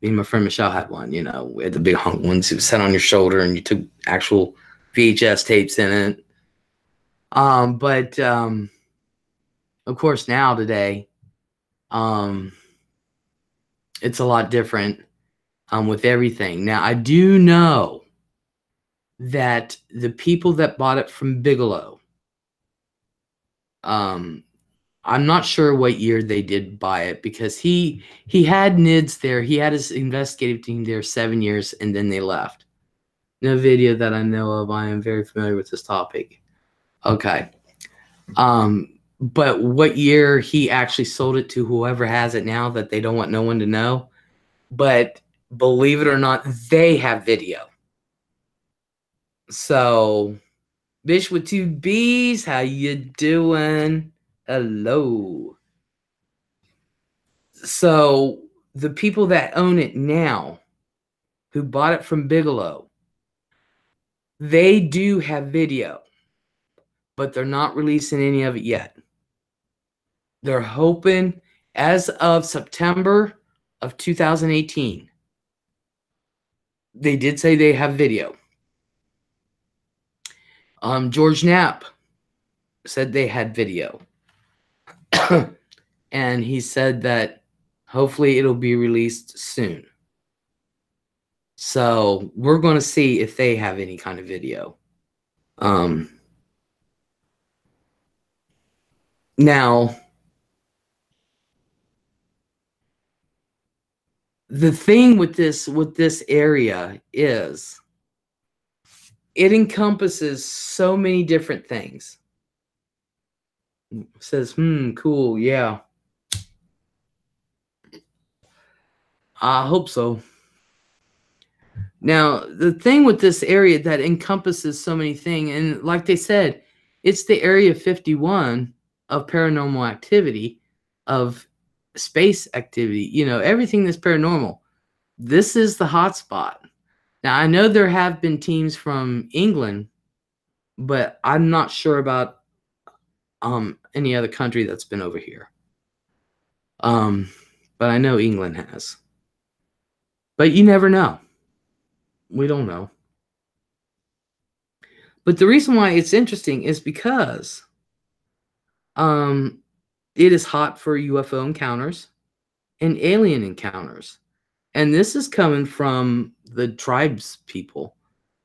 and my friend Michelle had one, you know, we had the big hunk ones that sat on your shoulder and you took actual VHS tapes in it. But of course now today, it's a lot different with everything. Now, I do know that the people that bought it from Bigelow, I'm not sure what year they did buy it, because he had NIDS there. He had his investigative team there 7 years, and then they left. No video that I know of. I am very familiar with this topic. Okay. But what year he actually sold it to whoever has it now that they don't want no one to know. But believe it or not, they have video. So, Bish with 2 B's, how you doing? Hello. So, the people that own it now, who bought it from Bigelow, they do have video, but they're not releasing any of it yet. They're hoping, as of September of 2018, they did say they have video. George Knapp said they had video. And he said that hopefully it'll be released soon. So we're going to see if they have any kind of video. Now, the thing with this area is it encompasses so many different things. It says, cool, yeah. I hope so. Now, the thing with this area that encompasses so many things, and like they said, it's the Area 51 of paranormal activity, of space activity, you know, everything that's paranormal. This is the hot spot. Now, I know there have been teams from England, but I'm not sure about any other country that's been over here. But I know England has. But you never know. We don't know. But the reason why it's interesting is because it is hot for UFO encounters and alien encounters. And this is coming from the tribes people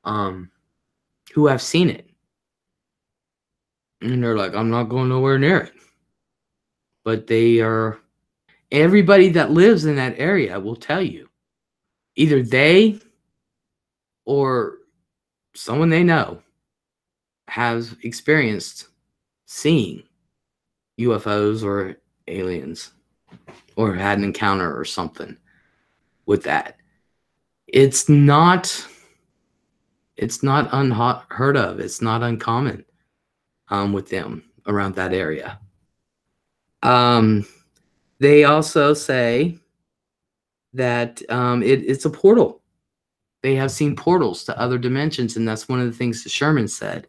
who have seen it. And they're like, I'm not going nowhere near it. But they are, everybody that lives in that area will tell you. Either they or someone they know has experienced seeing UFOs or aliens or had an encounter or something with that. It's not unheard of. It's not uncommon with them around that area. They also say that it's a portal. They have seen portals to other dimensions, and that's one of the things the Sherman said.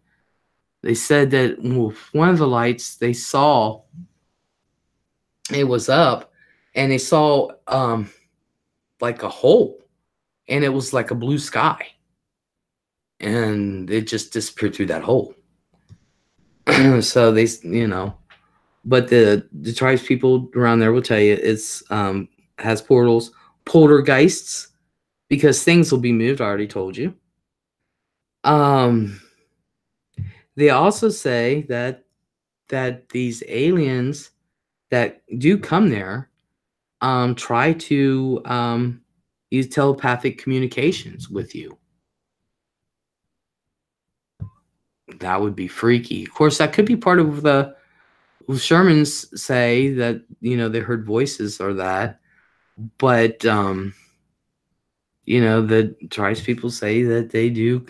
They said that one of the lights they saw, it was up, and they saw like a hole, and it was like a blue sky, and it just disappeared through that hole. So they, but the tribes people around there will tell you it's has portals, poltergeists, because things will be moved. I already told you. They also say that these aliens that do come there try to use telepathic communications with you. That would be freaky. Of course, that could be part of the Shermans say that they heard voices or that, but the tribes people say that they do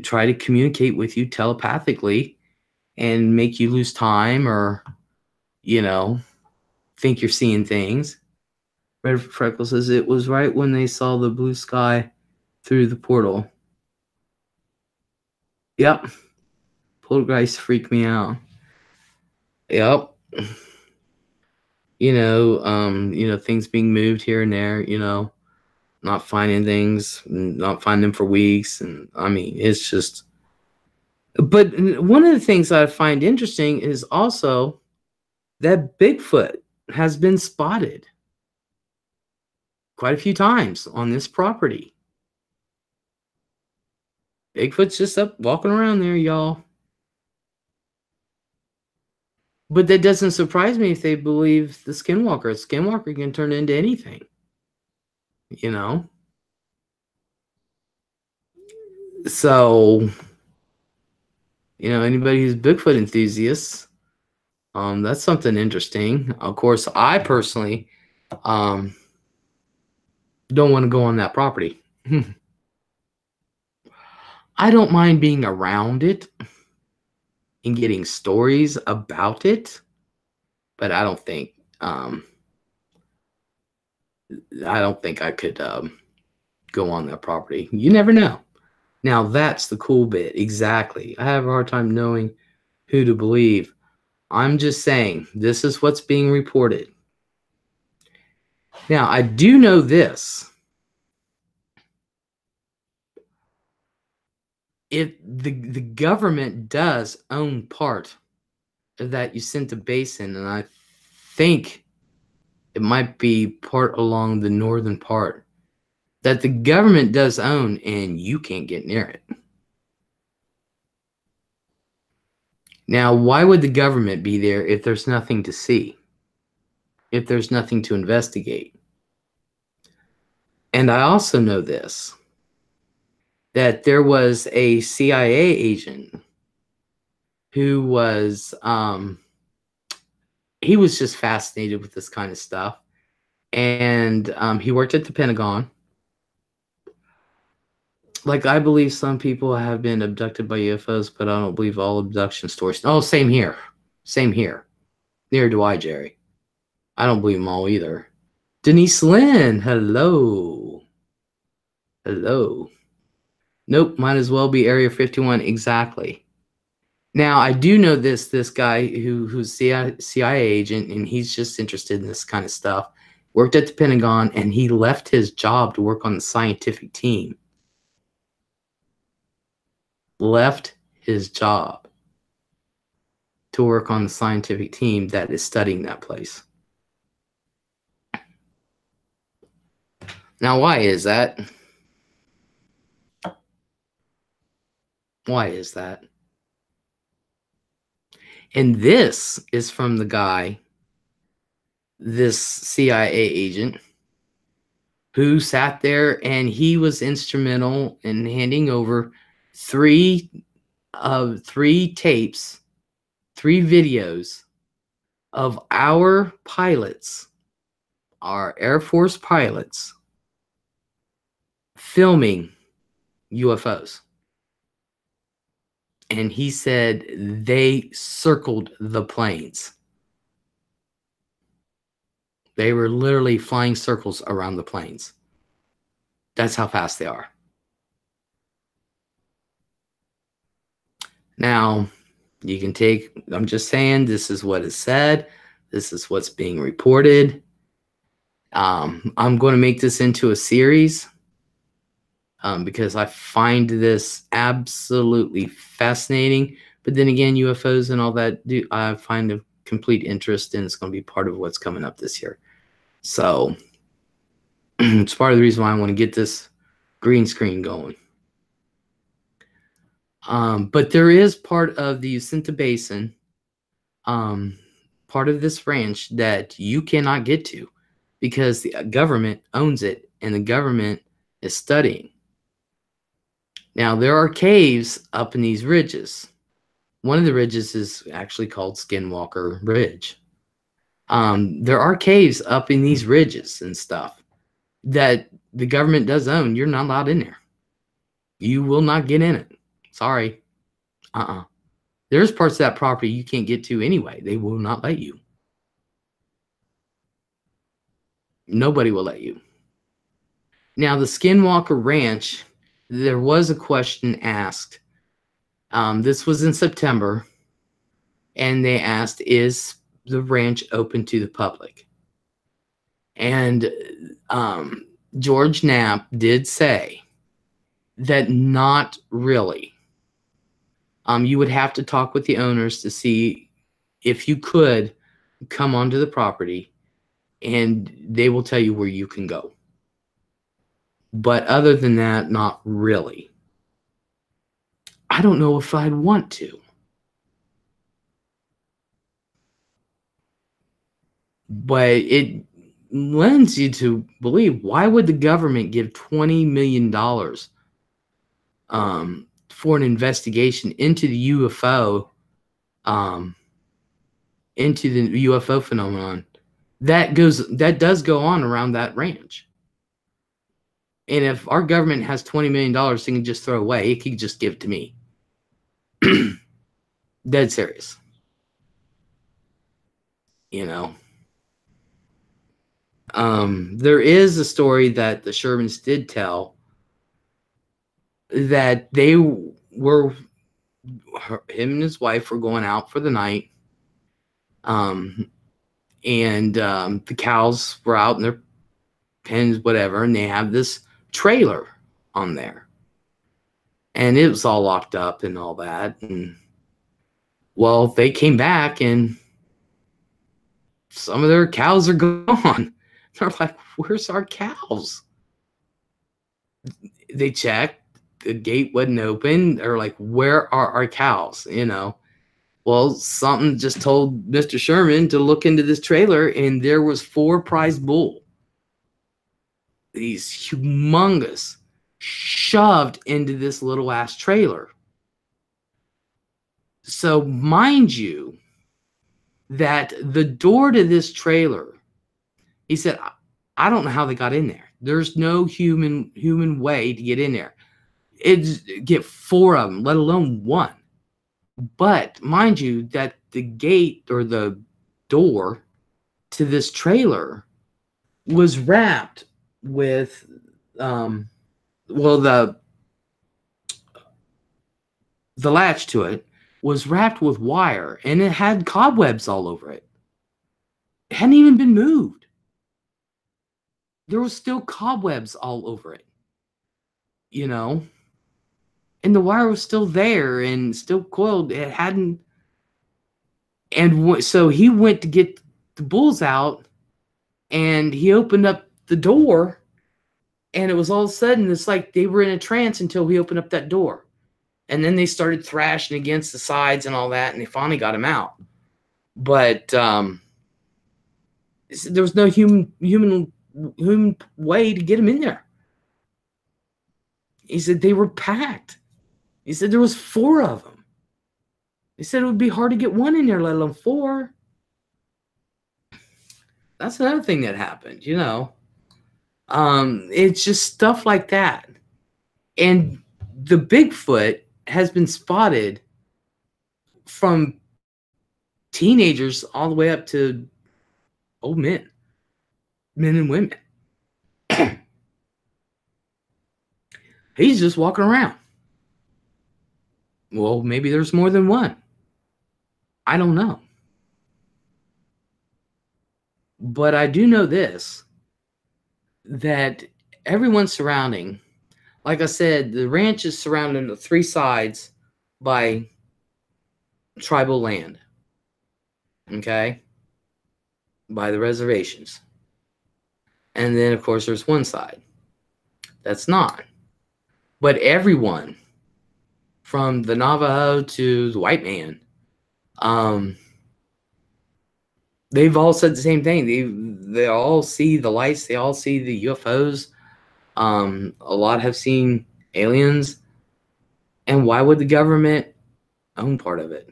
try to communicate with you telepathically and make you lose time or think you're seeing things. Red Freckle says it was right when they saw the blue sky through the portal. Yep. Poltergeist freaked me out. Yep. Things being moved here and there, not finding things, not finding them for weeks. And I mean, it's just, but one of the things I find interesting is also that Bigfoot has been spotted quite a few times on this property. Bigfoot's just up walking around there, y'all. But that doesn't surprise me if they believe the Skinwalker. Skinwalker can turn into anything, So, anybody who's Bigfoot enthusiasts, that's something interesting. Of course, I personally don't want to go on that property. I don't mind being around it and getting stories about it, but I don't think I could go on that property. You never know. Now that's the cool bit. Exactly. I have a hard time knowing who to believe. I'm just saying this is what's being reported. Now I do know this. If the government does own part of that Uinta Basin, and I think it might be part along the northern part that the government does own, and you can't get near it. Now, why would the government be there if there's nothing to see? If there's nothing to investigate? And I also know this, that there was a CIA agent who was he was just fascinated with this kind of stuff, and he worked at the Pentagon. Like, I believe some people have been abducted by UFOs, but I don't believe all abduction stories. Oh, same here. Same here. Neither do I, Jerry. I don't believe them all either. Denise Lynn, hello. Hello. Nope, might as well be Area 51. Exactly. Now, I do know this guy who's CIA agent, and he's just interested in this kind of stuff. Worked at the Pentagon, and he left his job to work on the scientific team. Left his job to work on the scientific team that is studying that place. Now, why is that? Why is that? And this is from the guy, this CIA agent, who sat there, and he was instrumental in handing over three tapes, 3 videos of our pilots, our Air Force pilots, filming UFOs. And he said they circled the planes. They were literally flying circles around the planes. That's how fast they are. Now, you can take, I'm just saying, this is what is said. This is what's being reported. I'm going to make this into a series because I find this absolutely fascinating. But then again, UFOs and all that, I find a complete interest, and it's going to be part of what's coming up this year. So it's part of the reason why I want to get this green screen going. But there is part of the Uinta Basin, part of this ranch that you cannot get to because the government owns it and the government is studying. Now, there are caves up in these ridges. One of the ridges is actually called Skinwalker Ridge. There are caves up in these ridges and stuff that the government does own. You're not allowed in there. You will not get in it. Sorry. There's parts of that property you can't get to anyway. They will not let you. Nobody will let you. Now, the Skinwalker Ranch, there was a question asked. This was in September, and they asked, is the ranch open to the public? And George Knapp did say that not really. You would have to talk with the owners to see if you could come onto the property, and they will tell you where you can go. But other than that, not really. I don't know if I'd want to. But it lends you to believe, why would the government give $20 million for an investigation into the UFO, phenomenon that does go on around that ranch? And if our government has $20 million they can just throw away, it could just give it to me. Dead serious. You know. There is a story that the Shermans did tell that they were, him and his wife were going out for the night. And the cows were out in their pens, whatever, and they have this trailer on there. And it was all locked up and all that. And well, they came back and some of their cows are gone. They're like, where's our cows? They checked, the gate wasn't open. They're like, where are our cows? You know, well, something just told Mr. Sherman to look into this trailer, and there was 4 prize bull. These humongous, shoved into this little ass trailer. So mind you, that the door to this trailer, he said, I don't know how they got in there. There's no human way to get in there. Get 4 of them, let alone 1. But mind you, that the gate or the door to this trailer was wrapped with, the latch to it was wrapped with wire, and it had cobwebs all over it. It hadn't even been moved. There was still cobwebs all over it, you know, and the wire was still there and still coiled. It hadn't. And so he went to get the bulls out, and he opened up the door, and it was all of a sudden, it's like they were in a trance until he opened up that door. And then they started thrashing against the sides and all that, and they finally got him out. But there was no human way to get him in there. He said they were packed. He said there was 4 of them. He said it would be hard to get one in there, let alone 4. That's another thing that happened, you know. It's just stuff like that. And the Bigfoot has been spotted from teenagers all the way up to old men and women. He's just walking around. Well, maybe there's more than one. I don't know. But I do know this, that everyone surrounding, like I said, the ranch is surrounded on 3 sides by tribal land. Okay? By the reservations. And then, of course, there's one side that's not. But everyone, from the Navajo to the white man, they've all said the same thing. They all see the lights. They all see the UFOs. A lot have seen aliens. And why would the government own part of it?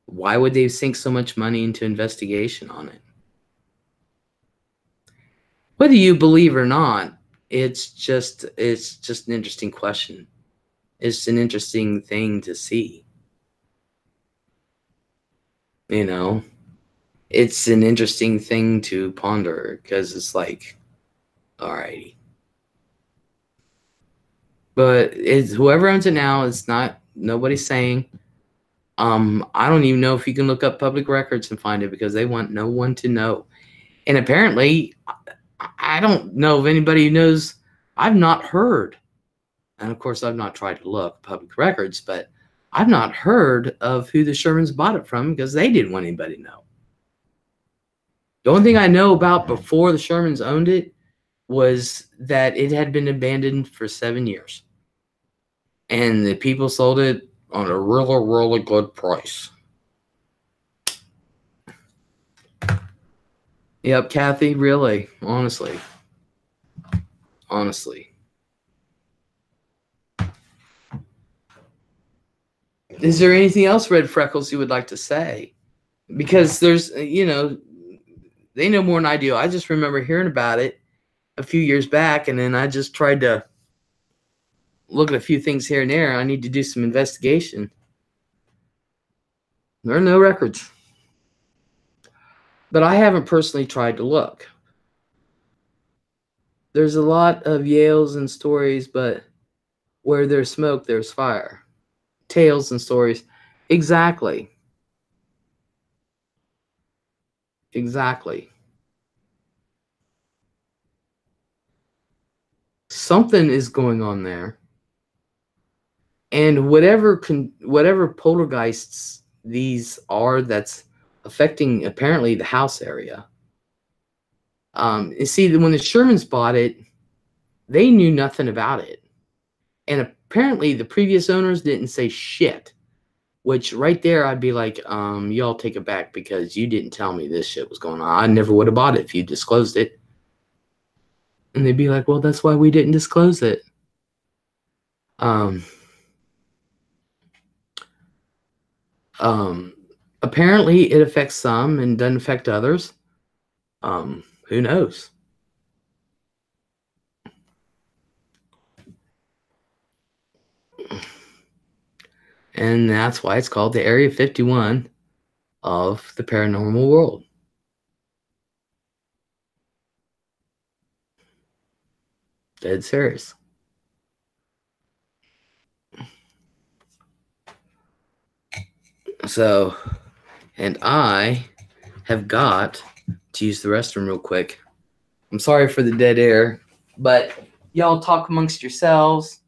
Why would they sink so much money into investigation on it? Whether you believe or not, it's just an interesting question. It's an interesting thing to see. You know, it's an interesting thing to ponder because it's like, alrighty. But it's whoever owns it now. It's not, nobody's saying. I don't even know if you can look up public records and find it because they want no one to know. And apparently, I don't know of anybody who knows. I've not heard, and of course, I've not tried to look public records, but I've not heard of who the Shermans bought it from because they didn't want anybody to know. The only thing I know about before the Shermans owned it was that it had been abandoned for 7 years. And the people sold it on a really, really good price. Yep, Kathy, really, honestly. Honestly. Is there anything else, Red Freckles, you would like to say? Because there's, you know, they know more than I do. I just remember hearing about it a few years back, and then I just tried to look at a few things here and there. I need to do some investigation. There are no records. But I haven't personally tried to look. There's a lot of Yales and stories, but where there's smoke, there's fire. Tales and stories. Exactly. Exactly. Something is going on there. And whatever poltergeists these are that's affecting apparently the house area. You see, when the Shermans bought it, they knew nothing about it. And apparently the previous owners didn't say shit. Which right there I'd be like, y'all take it back because you didn't tell me this shit was going on. I never would have bought it if you disclosed it. And they'd be like, well, that's why we didn't disclose it. Apparently it affects some and doesn't affect others. Who knows? And that's why it's called the Area 51 of the paranormal world. Dead serious. So, and I have got to use the restroom real quick. I'm sorry for the dead air, but y'all talk amongst yourselves.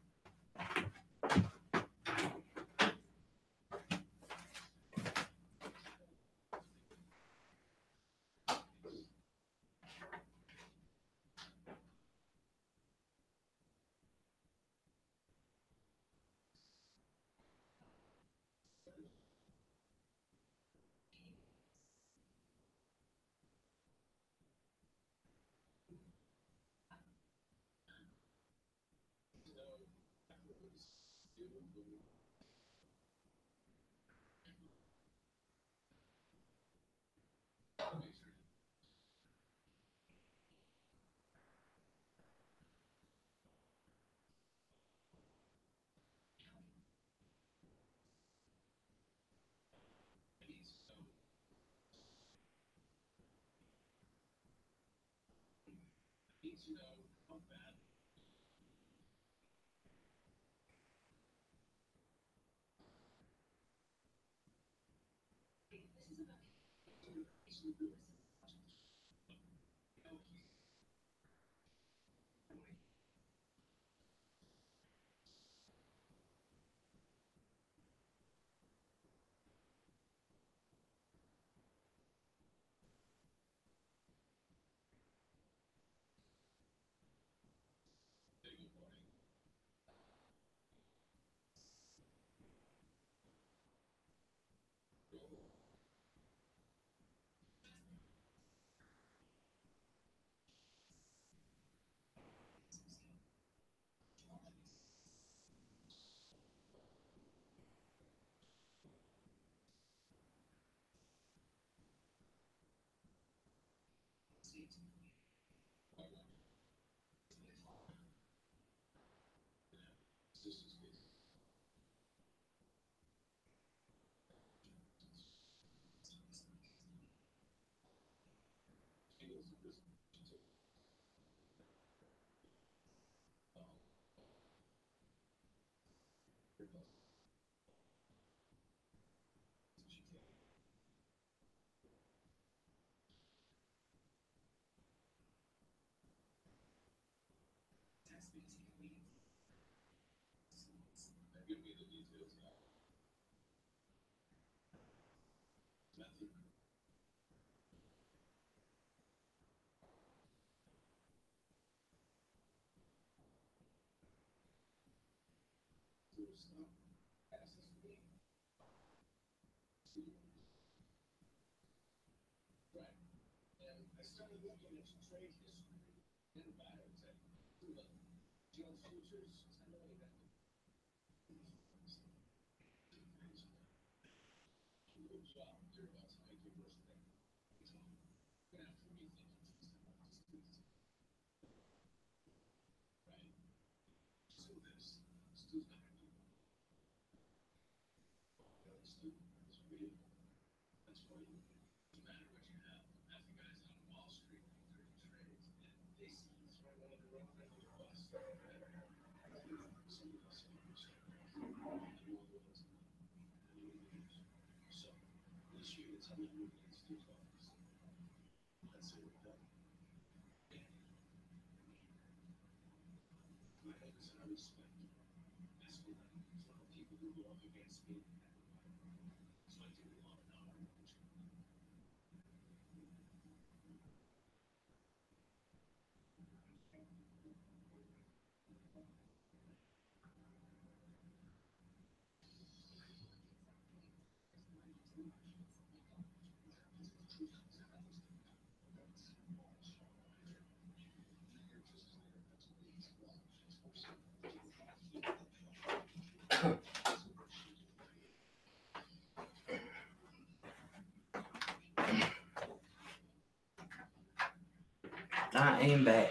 I am back.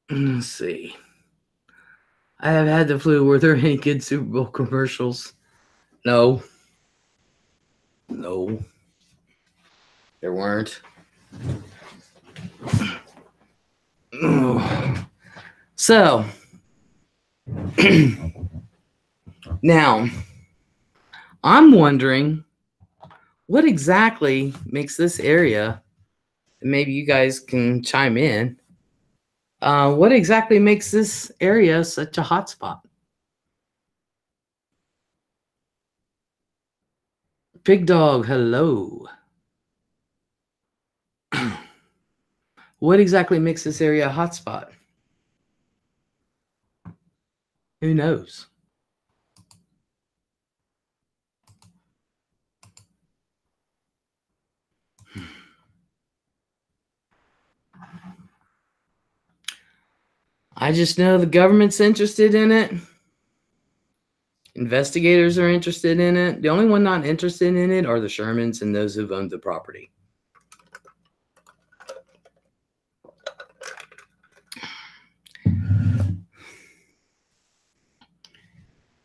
Let's see. I have had the flu. Were there any good Super Bowl commercials? No. No. There weren't. So, now, I'm wondering what exactly makes this area, maybe you guys can chime in, what exactly makes this area such a hot spot? Big Dog, hello. What exactly makes this area a hot spot? Who knows? I just know the government's interested in it. Investigators are interested in it. The only one not interested in it are the Shermans and those who've owned the property.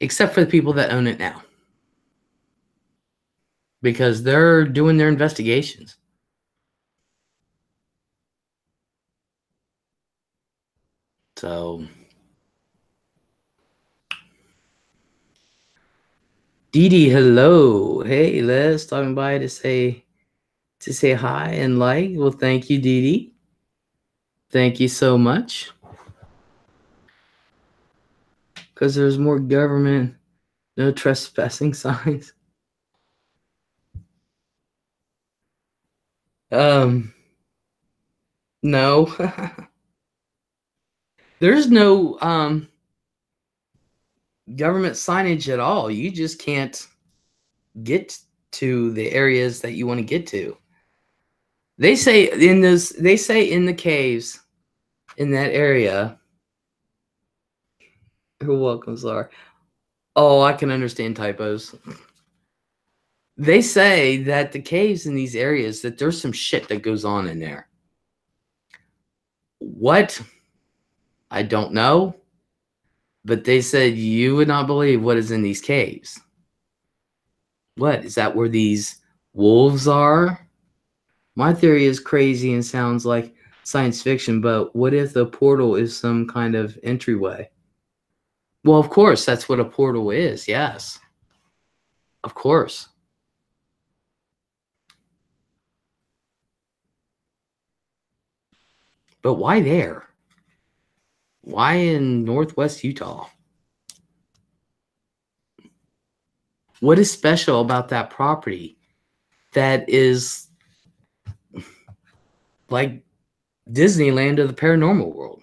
except for the people that own it now, because they're doing their investigations. So, Dee Dee, hello. Hey, Les, stopping by to say hi and like. Well, thank you, Dee Dee. Thank you so much. Because there's more government, no trespassing signs. No. There's no government signage at all. You just can't get to the areas that you want to get to. They say in the caves in that area. You're welcome, Czar. Oh, I can understand typos. They say that the caves in these areas, that there's some shit that goes on in there. What? I don't know. But they said you would not believe what is in these caves. What? Is that where these wolves are? My theory is crazy and sounds like science fiction, but what if the portal is some kind of entryway? Well, of course, that's what a portal is, yes. Of course. But why there? Why in Northwest Utah? What is special about that property that is like Disneyland of the paranormal world?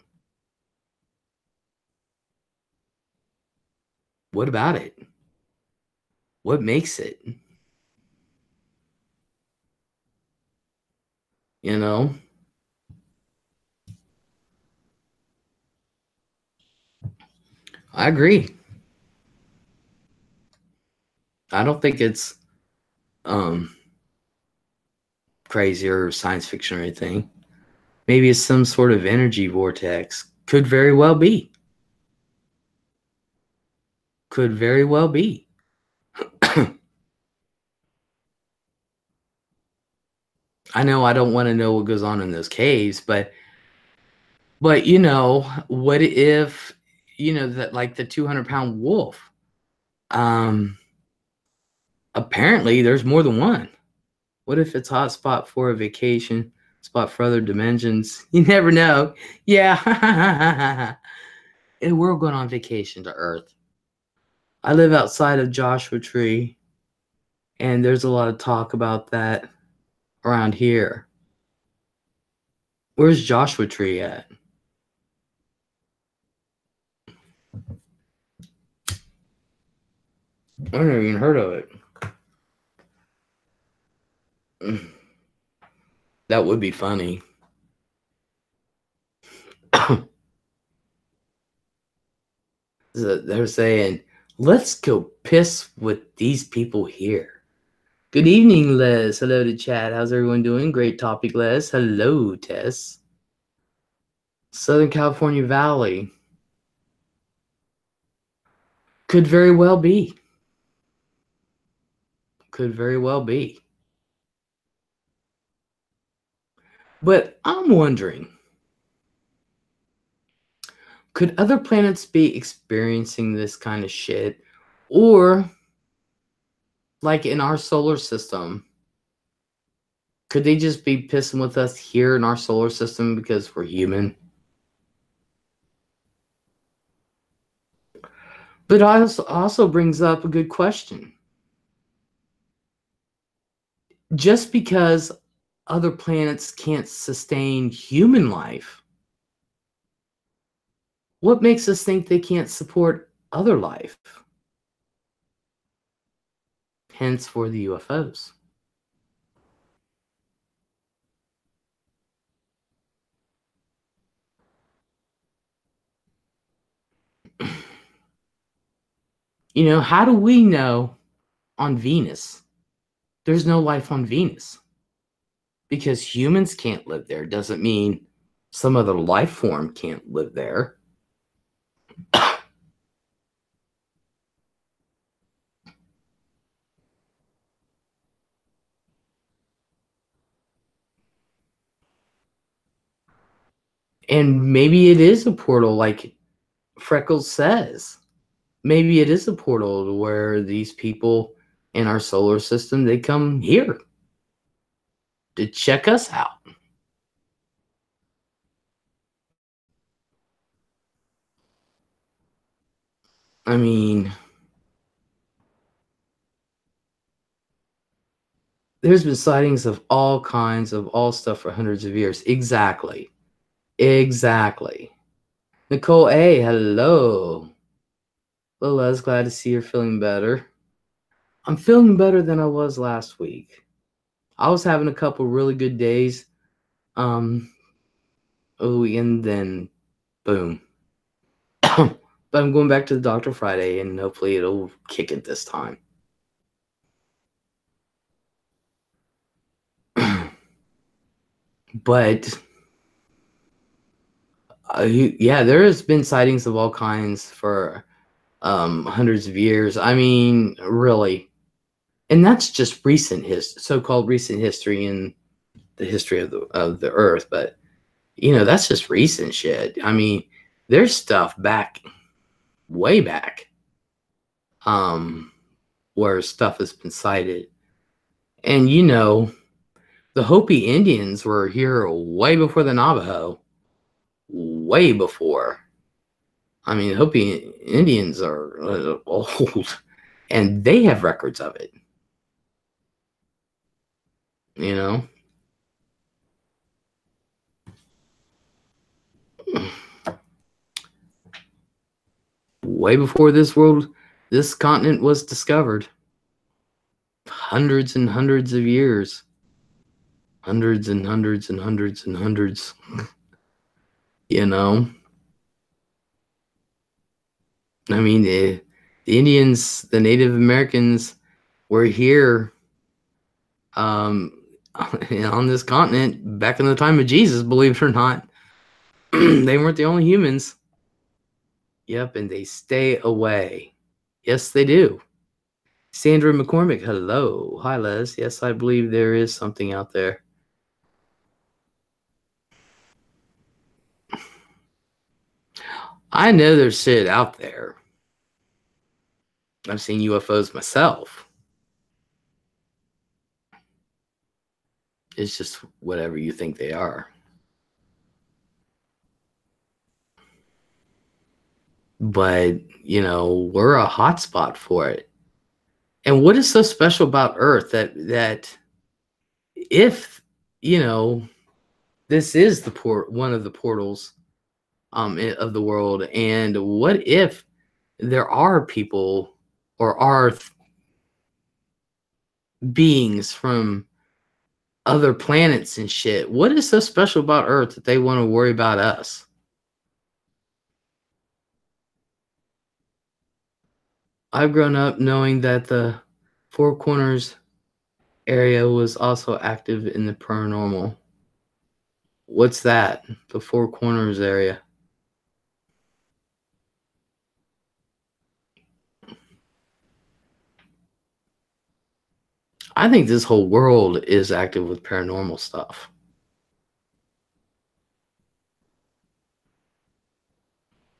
What about it? What makes it? You know? I agree. I don't think it's crazy or science fiction or anything. Maybe it's some sort of energy vortex. Could very well be. Could very well be. I know I don't want to know what goes on in those caves, but you know, what if, you know, that like the 200-pound wolf? Apparently there's more than one. What if it's a hot spot for a vacation spot for other dimensions? You never know. Yeah. And we're going on vacation to Earth. I live outside of Joshua Tree, and there's a lot of talk about that around here. Where's Joshua Tree at? I never even heard of it. That would be funny. They're saying, let's go piss with these people here. Good evening, Les. Hello to chat. How's everyone doing? Great topic, Les. Hello, Tess. Southern California Valley. Could very well be. Could very well be. But I'm wondering, could other planets be experiencing this kind of shit? Or, like in our solar system, could they just be pissing with us here in our solar system because we're human? But also brings up a good question. Just because other planets can't sustain human life, what makes us think they can't support other life? Hence for the UFOs. You know, how do we know on Venus there's no life on Venus? Because humans can't live there doesn't mean some other life form can't live there. And maybe it is a portal, like Freckles says. Maybe it is a portal to where these people in our solar system, they come here to check us out. I mean, there's been sightings of all kinds of all stuff for hundreds of years. Exactly. Exactly. Nicole A, hello. Well, Les, glad to see you're feeling better. I'm feeling better than I was last week. I was having a couple really good days over the weekend, then boom. But I'm going back to the doctor Friday, and hopefully it'll kick it this time. But yeah, there has been sightings of all kinds for hundreds of years. I mean, really, and that's just recent so-called recent history in the history of the Earth. But you know, that's just recent shit. I mean, there's stuff back, way back, where stuff has been sighted, and you know, the Hopi Indians were here way before the Navajo, way before. I mean, Hopi Indians are old, and they have records of it. You know, way before this continent was discovered. Hundreds and hundreds of years. Hundreds and hundreds and hundreds and hundreds. You know, I mean, the Indians, the Native Americans were here on this continent back in the time of Jesus, believe it or not. They weren't the only humans. Yep, and they stay away. Yes, they do. Sandra McCormick, hello. Hi, Les. Yes, I believe there is something out there. I know there's shit out there. I've seen UFOs myself. It's just whatever you think they are. But, you know, we're a hotspot for it. And what is so special about Earth that if, you know, this is one of the portals of the world, and what if there are people or are beings from other planets and shit? What is so special about Earth that they want to worry about us? I've grown up knowing that the Four Corners area was also active in the paranormal. What's that? The Four Corners area. I think this whole world is active with paranormal stuff.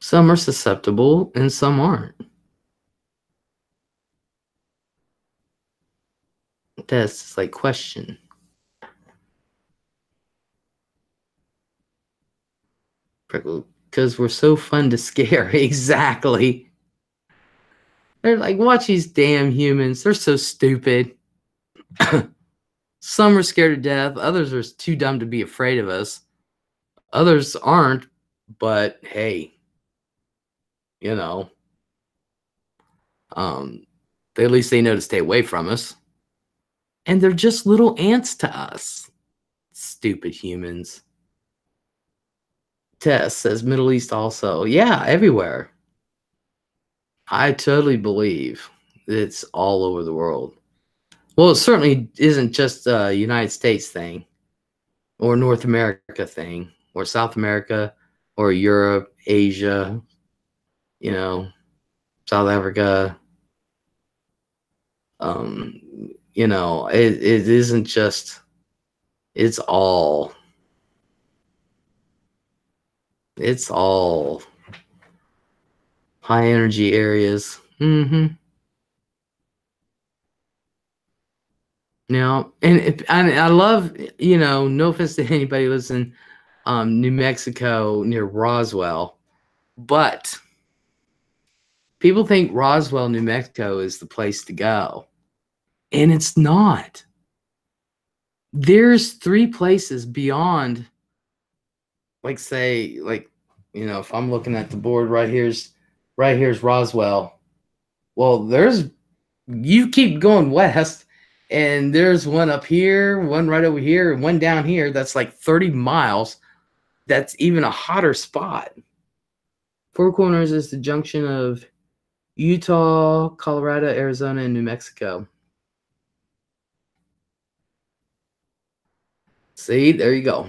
Some are susceptible and some aren't. That's like question. Because we're so fun to scare. Exactly. They're like, watch these damn humans. They're so stupid. Some are scared to death. Others are too dumb to be afraid of us. Others aren't. But hey, you know, at least they know to stay away from us. And they're just little ants to us. Stupid humans. Tess says Middle East also. Yeah, everywhere. I totally believe it's all over the world. Well, it certainly isn't just a United States thing or North America thing or South America or Europe, Asia, you know, South Africa. You know, it isn't just, it's all. It's all high energy areas. Mm-hmm. Now, and I love, no offense to anybody who lives in New Mexico near Roswell, but people think Roswell, New Mexico is the place to go. And it's not. There's 3 places beyond, like, say, like, if I'm looking at the board right here's Roswell. Well, you keep going west, and there's one up here, one right over here, and one down here that's like 30 miles. That's even a hotter spot. Four Corners is the junction of Utah, Colorado, Arizona, and New Mexico. See, there you go.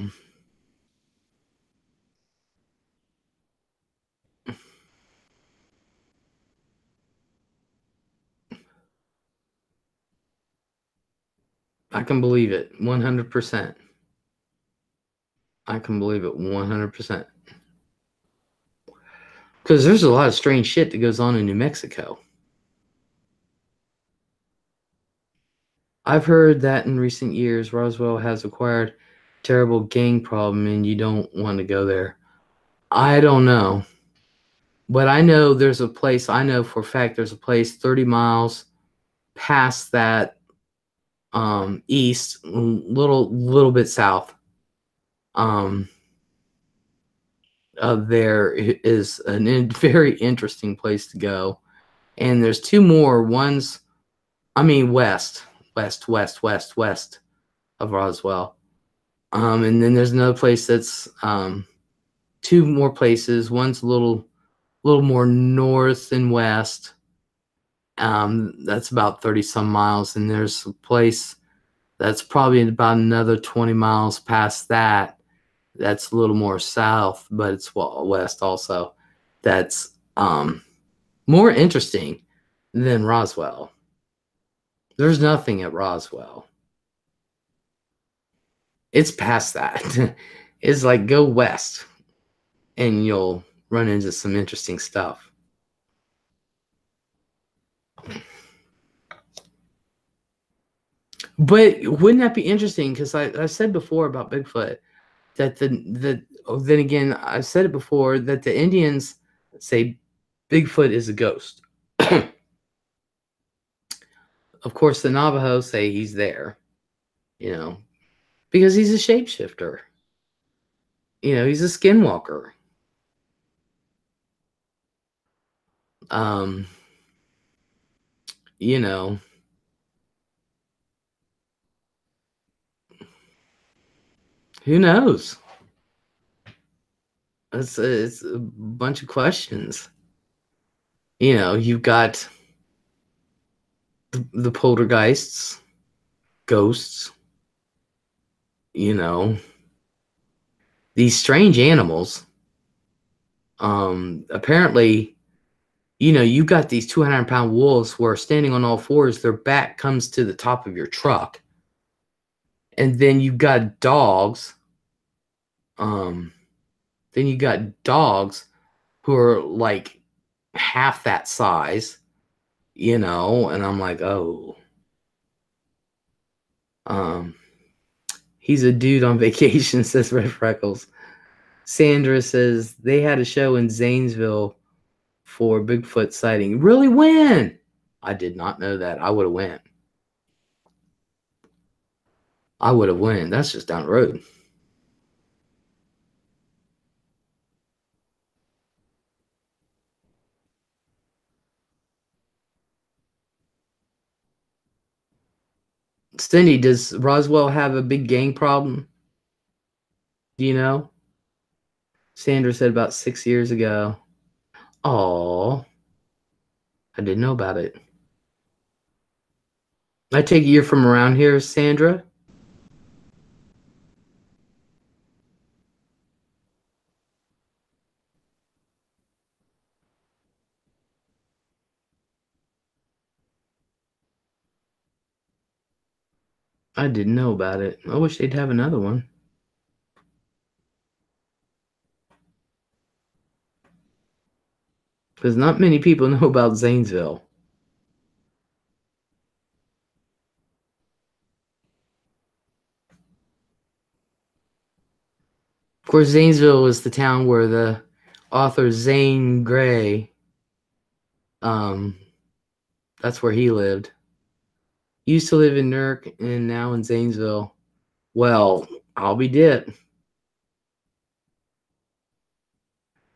I can believe it 100%. I can believe it 100%. Because there's a lot of strange shit that goes on in New Mexico. I've heard that in recent years, Roswell has acquired terrible gang problem and you don't want to go there. I don't know. But I know there's a place, I know for a fact there's a place 30 miles past that, east, little bit south. There is very interesting place to go. And there's 2 more. One's, west of Roswell. And then there's another place that's 2 more places. One's a little more north and west. That's about 30 some miles. And there's a place that's probably about another 20 miles past that. That's a little more south, but it's west also. That's more interesting than Roswell. There's nothing at Roswell. It's past that. It's like go west and you'll run into some interesting stuff. But wouldn't that be interesting? Because I said before about Bigfoot that then again, I've said it before that the Indians say Bigfoot is a ghost. Of course, the Navajo say he's there, because he's a shapeshifter. He's a skinwalker. Um, you know, who knows? It's a bunch of questions. You've got the poltergeists, ghosts, these strange animals. Apparently, you got these 200-pound wolves who are standing on all fours. Their back comes to the top of your truck. And then you've got dogs. Then you got dogs who are like half that size, and I'm like, oh. He's a dude on vacation, says Red Freckles. Sandra says they had a show in Zanesville for Bigfoot sighting. Really? When? I did not know that. I would have went. That's just down the road. Cindy, does Roswell have a big gang problem? Do you know? Sandra said about 6 years ago. Oh, I didn't know about it. I take it you're from around here, Sandra? I didn't know about it. I wish they'd have another one. Because not many people know about Zanesville. Of course, Zanesville was the town where the author Zane Grey, um, that's where he lived. He used to live in Newark and now in Zanesville. Well, I'll be dit.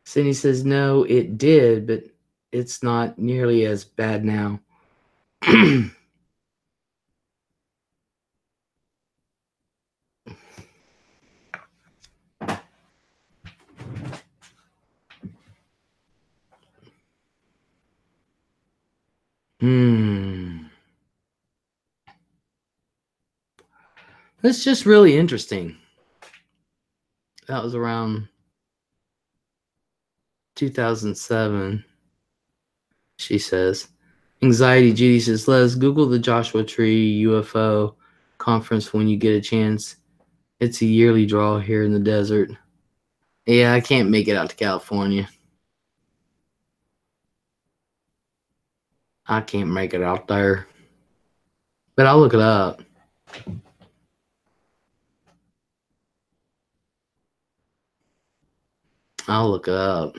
Cindy says, no, it did, but it's not nearly as bad now. That's just really interesting. That was around 2007, she says. Anxiety Judy says, Les, Google the Joshua Tree UFO conference when you get a chance. It's a yearly draw here in the desert. Yeah, I can't make it out to California. I can't make it out there. But I'll look it up. I'll look it up.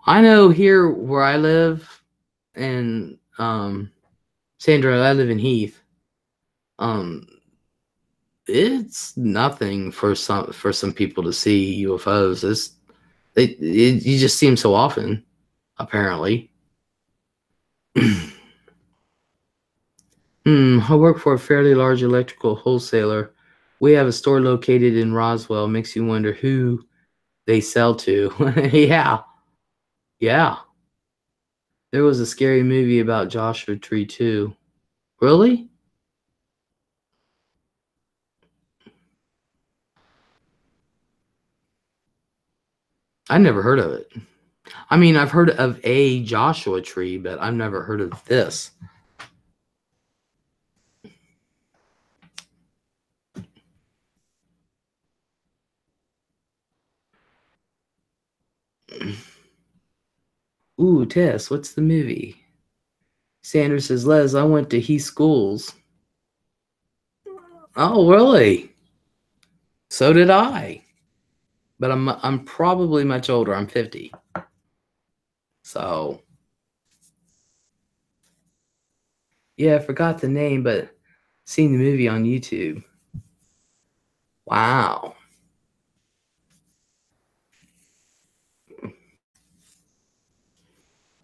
I know here where I live, and Sandra, I live in Heath. It's nothing for some people to see UFOs. You just see them so often, apparently. I work for a fairly large electrical wholesaler. We have a store located in Roswell. Makes you wonder who they sell to. Yeah. There was a scary movie about Joshua Tree too. Really? I never heard of it. I mean, I've heard of a Joshua Tree, but I've never heard of this. Ooh, Tess, what's the movie? Sanders says, Les, I went to Heath schools. Oh, really? So did I. But I'm probably much older. I'm 50. So yeah, I forgot the name, but seen the movie on YouTube. Wow.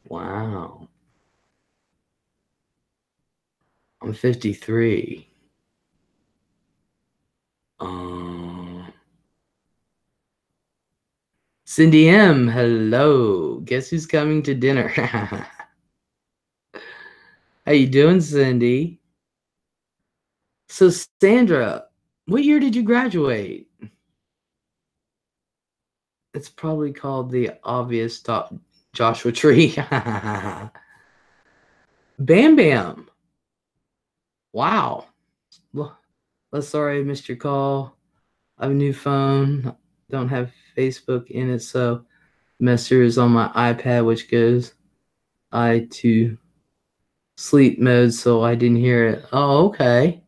Wow. I'm 53. Cindy M, hello. Guess who's coming to dinner? How you doing, Cindy? So, Sandra, what year did you graduate? It's probably called the obvious Joshua Tree. Bam Bam. Wow. Well, sorry I missed your call. I have a new phone. Don't have Facebook in it, so Messenger is on my iPad, which goes to sleep mode, so I didn't hear it. Oh, okay.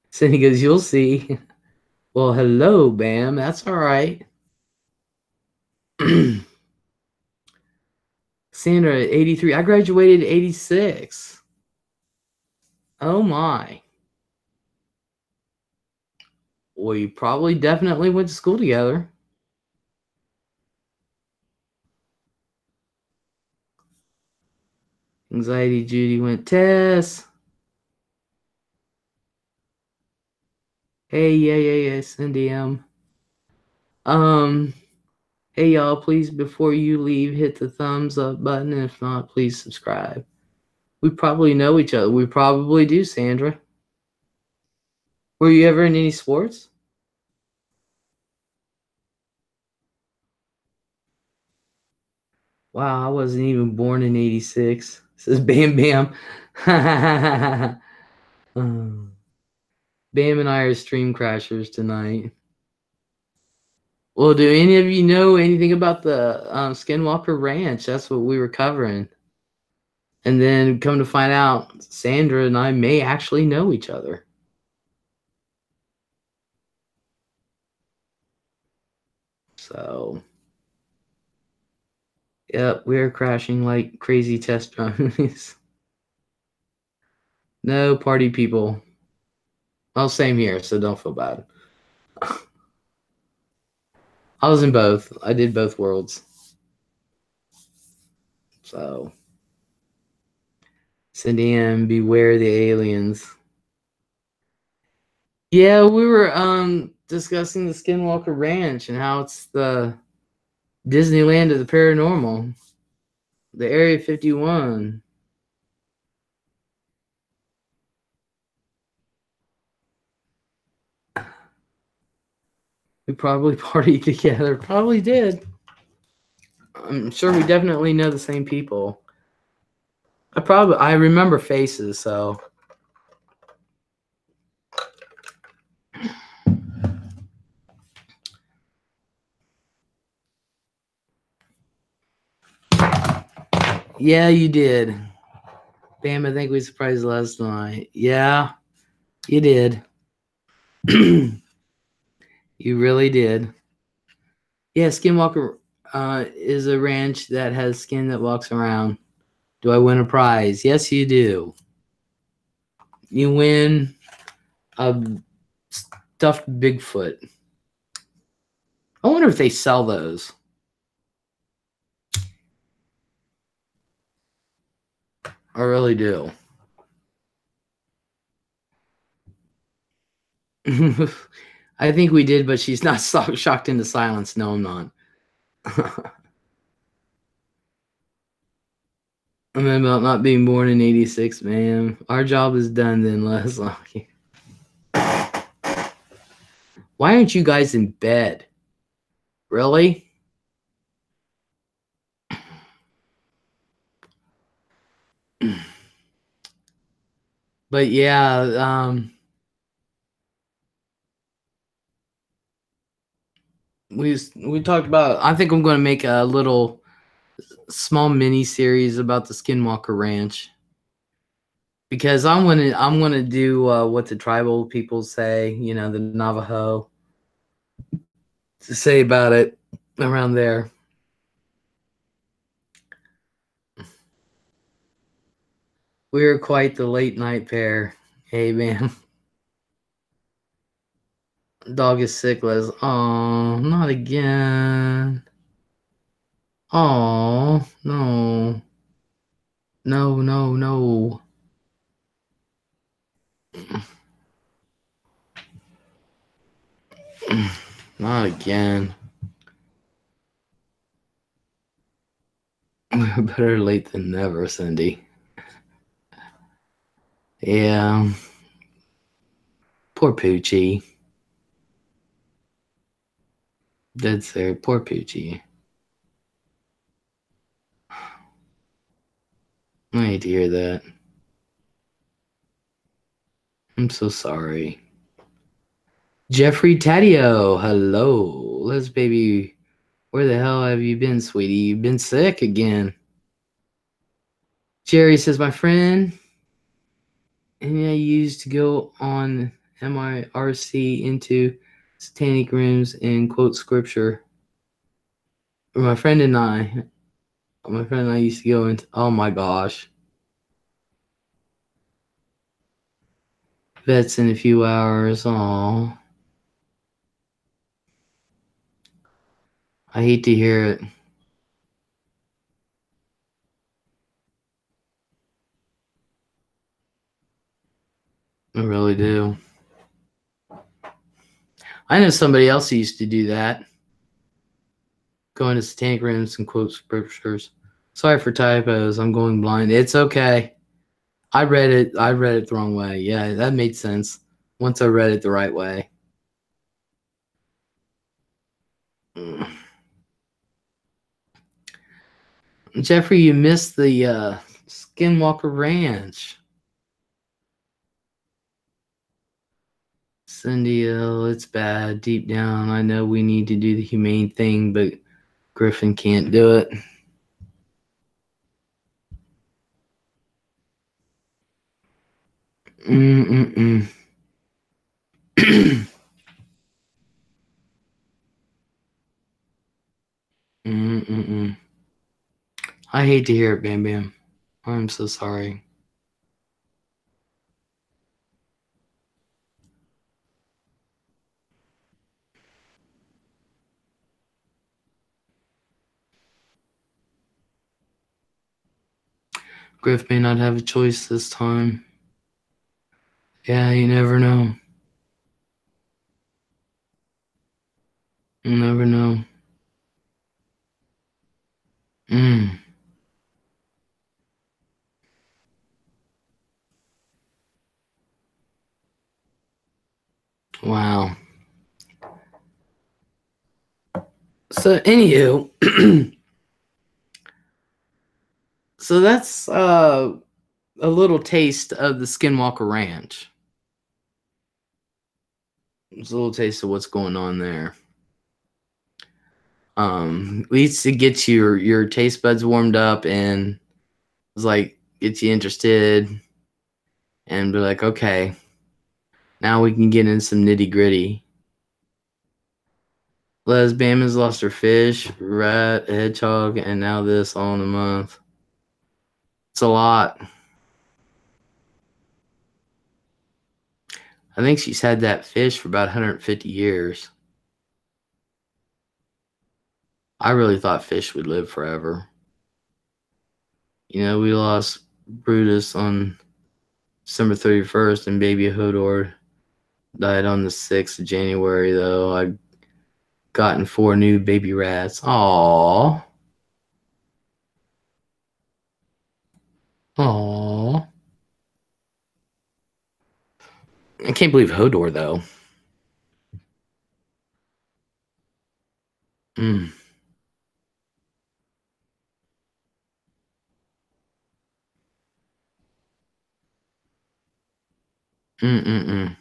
Cindy goes, you'll see. Well, hello, Bam. That's all right. Sandra, 83. I graduated 86. Oh, my. Well, you probably definitely went to school together. Anxiety Judy went, Tess. Hey, yeah, Cindy M. Hey, y'all, please, before you leave, hit the thumbs up button. If not, please subscribe. We probably know each other. We probably do, Sandra. Were you ever in any sports? Wow, I wasn't even born in 86. Says Bam Bam. Bam and I are stream crashers tonight. Well, do any of you know anything about the Skinwalker Ranch? That's what we were covering. And then come to find out, Sandra and I may actually know each other. So, yep, we're crashing like crazy test drives. No party people. Well, same here, so don't feel bad. I was in both. I did both worlds. So, Cindy M, beware the aliens. Yeah, we were discussing the Skinwalker Ranch and how it's the Disneyland of the paranormal. The Area 51. We probably partied together. Probably did. I'm sure we definitely know the same people. I remember faces, so. Yeah, you did. Bam, I think we surprised last night. Yeah, you did. You really did. Yeah, Skinwalker is a ranch that has skin that walks around. Do I win a prize? Yes, you do. You win a stuffed Bigfoot. I wonder if they sell those. I really do. I think we did, but she's not shocked into silence. No, I'm not. I'm about not being born in 86, man. Our job is done then, Leslie. Why aren't you guys in bed? Really? But yeah, we talked about. I think I'm going to make a little small mini series about the Skinwalker Ranch because I'm gonna do what the tribal people say. You know, the Navajo to say about it around there. We're quite the late night pair. Hey, man. Dog is sick, Les. Oh, not again. Oh, no. No, no, no. Not again. Better late than never, Cindy. Yeah. Poor Poochie. Dead sir. Poor Poochie. I hate to hear that. I'm so sorry. Jeffrey Taddeo. Hello. Les baby. Where the hell have you been, sweetie? You've been sick again. Jerry says, my friend, and I used to go on MIRC into satanic rooms and quote scripture. Or my friend and I used to go into, oh my gosh. Vets in a few hours. Oh, I hate to hear it. I really do. I know somebody else who used to do that. Go into satanic rooms and quote scriptures. Sorry for typos. I'm going blind. It's okay. I read it the wrong way. Yeah, that made sense. Once I read it the right way. Jeffrey, you missed the Skinwalker Ranch. Cindy L, it's bad. Deep down, I know we need to do the humane thing, but Griffin can't do it. Mm-mm-mm. Mm-mm-mm. I hate to hear it, Bam Bam. I'm so sorry. Griff may not have a choice this time. Yeah, you never know. You never know. Mm. Wow. So, anywho, so that's a little taste of the Skinwalker Ranch. It's a little taste of what's going on there. At least it gets your taste buds warmed up and it's like gets you interested and be like, okay, now we can get in some nitty gritty. Les Bama's lost her fish, rat, hedgehog, and now this all in a month. It's a lot. I think she's had that fish for about 150 years. I really thought fish would live forever. You know, we lost Brutus on December 31st, and baby Hodor died on the 6th of January, though. I've gotten 4 new baby rats. Aww. Aww. I can't believe Hodor, though. Mm. Mm-mm-mm.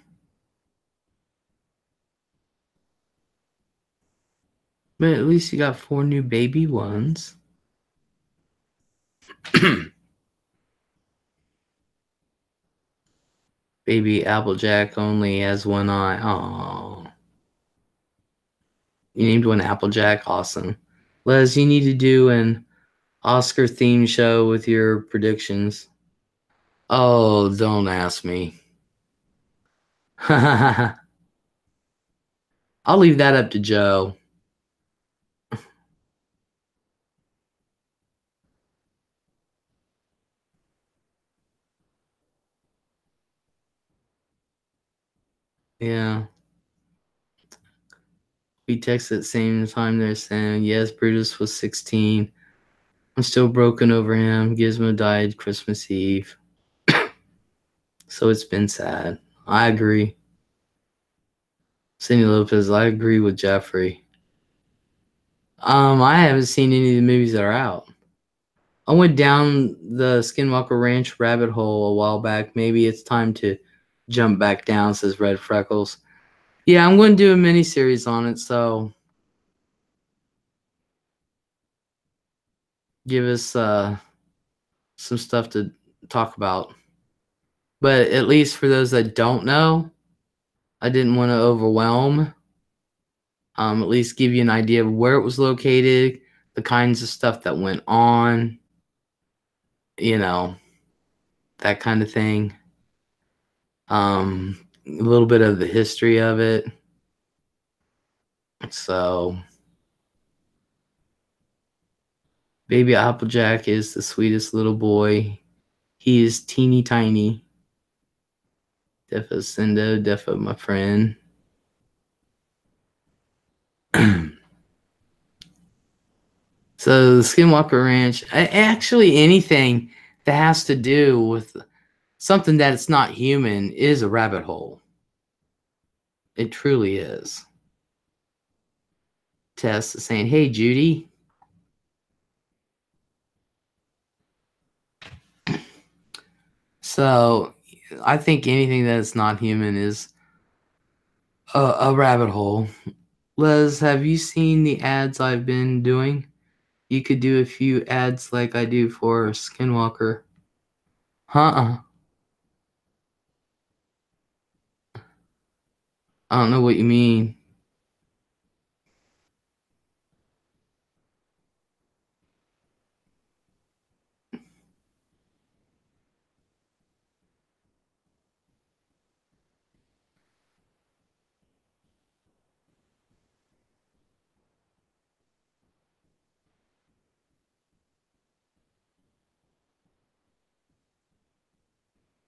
But at least you got 4 new baby ones. Baby Applejack only has one eye. Aww. You named one Applejack? Awesome. Les, you need to do an Oscar theme show with your predictions. Oh, don't ask me. I'll leave that up to Joe. Yeah. We texted at the same time they're saying, yes, Brutus was 16. I'm still broken over him. Gizmo died Christmas Eve. So it's been sad. I agree. Cindy Lopez, I agree with Jeffrey. I haven't seen any of the movies that are out. I went down the Skinwalker Ranch rabbit hole a while back. Maybe it's time to jump back down, says Red Freckles. Yeah, I'm going to do a mini series on it, so give us some stuff to talk about. But at least for those that don't know, I didn't want to overwhelm. At least give you an idea of where it was located, the kinds of stuff that went on, you know, that kind of thing. A little bit of the history of it. So, baby Applejack is the sweetest little boy. He is teeny tiny. Defo Sendo, Defo my friend. So the Skinwalker Ranch, actually anything that has to do with something that it's not human is a rabbit hole. It truly is. Tess is saying, hey, Judy. So I think anything that is not human is A rabbit hole. Les, have you seen the ads I've been doing? You could do a few ads like I do for Skinwalker. Uh-uh. I don't know what you mean.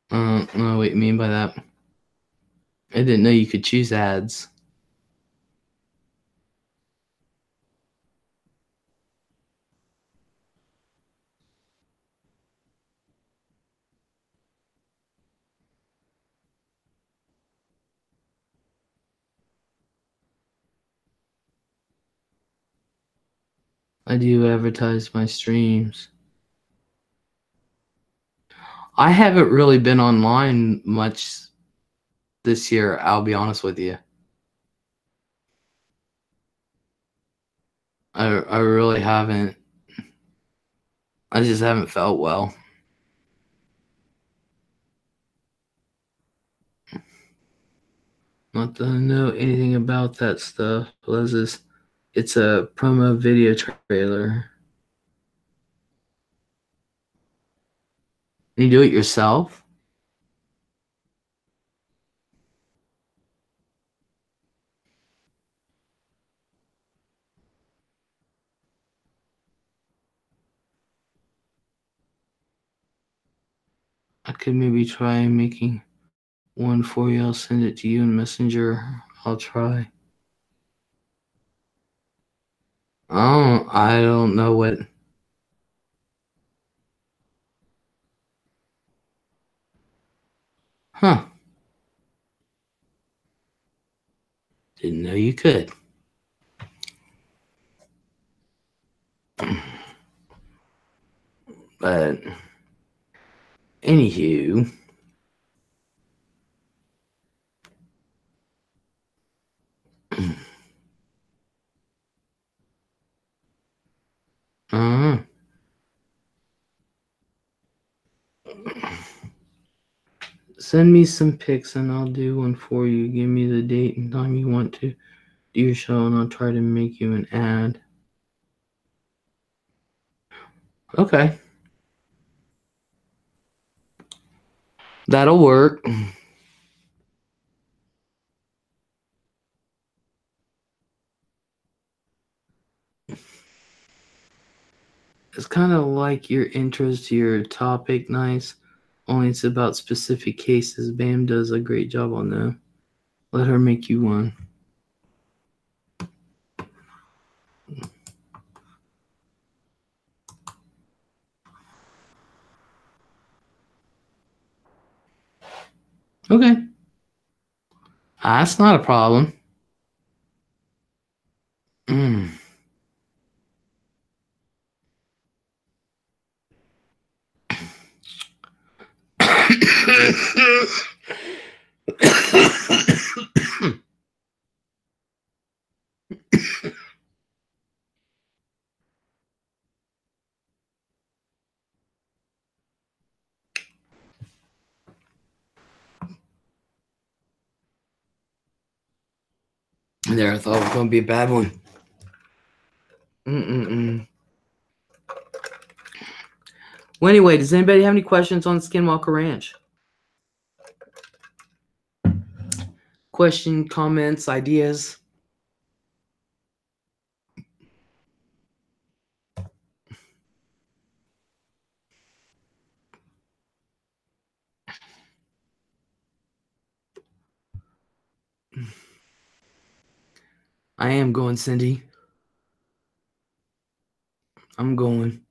I don't know what you mean by that. I didn't know you could choose ads. I do advertise my streams. I haven't really been online much this year, I'll be honest with you. I really haven't. I just haven't felt well. Not that I know anything about that stuff. LEZ'S, it's a promo video trailer. You do it yourself? I could maybe try making one for you. I'll send it to you in Messenger. I'll try. Oh, I don't know what. Huh. Didn't know you could. But, anywho. Uh, Send me some pics and I'll do one for you. Give me the date and time you want to do your show and I'll try to make you an ad. Okay. That'll work. It's kind of like your intros to your topic, nice. Only it's about specific cases. Bam does a great job on them. Let her make you one. Okay. That's not a problem. Mm. There, I thought it was going to be a bad one. Mm-mm-mm. Well, anyway, does anybody have any questions on Skinwalker Ranch? Question, comments, ideas? I am going, Cindy. I'm going.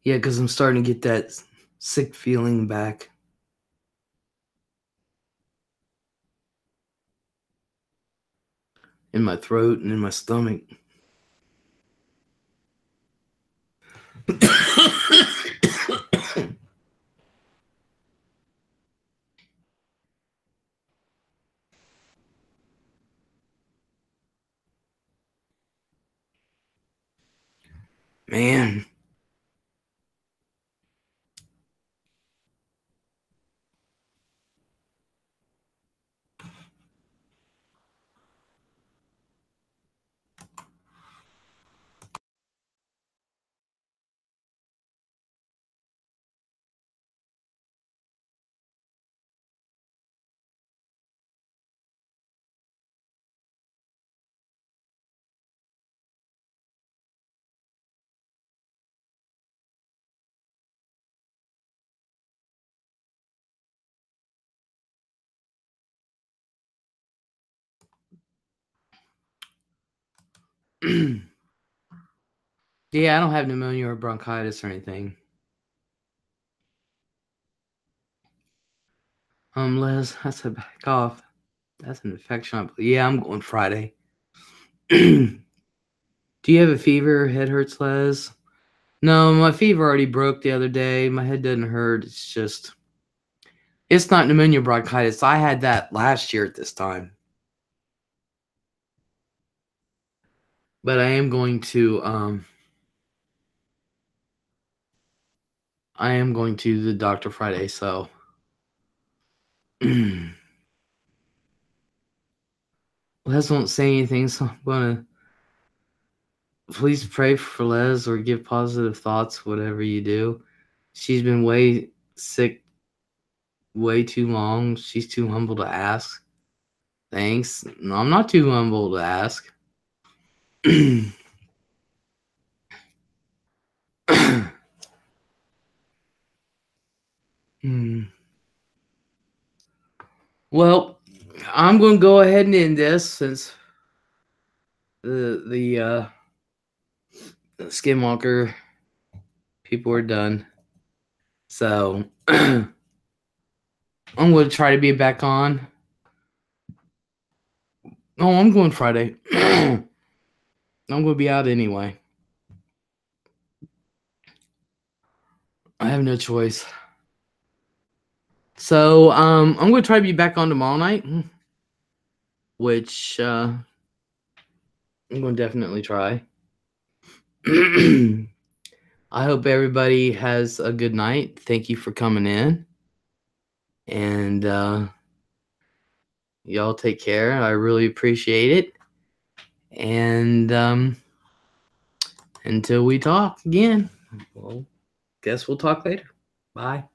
Yeah, because I'm starting to get that sick feeling back. in my throat and in my stomach. Man. Yeah, I don't have pneumonia or bronchitis or anything. Les, I said back off. That's an infection. Yeah, I'm going Friday. Do you have a fever? Head hurts, Les? No, my fever already broke the other day. My head doesn't hurt. It's not pneumonia bronchitis. I had that last year at this time. But I am going to the doctor Friday, so Les won't say anything, so I'm gonna please pray for Les or give positive thoughts, whatever you do. She's been way sick way too long. She's too humble to ask. Thanks. No, I'm not too humble to ask. Well, I'm going to go ahead and end this since the Skinwalker people are done. So I'm going to try to be back on. Oh, I'm going Friday. I'm going to be out anyway. I have no choice. So I'm going to try to be back on tomorrow night, which I'm going to definitely try. I hope everybody has a good night. Thank you for coming in. And y'all take care. I really appreciate it. And until we talk again, well, guess we'll talk later. Bye.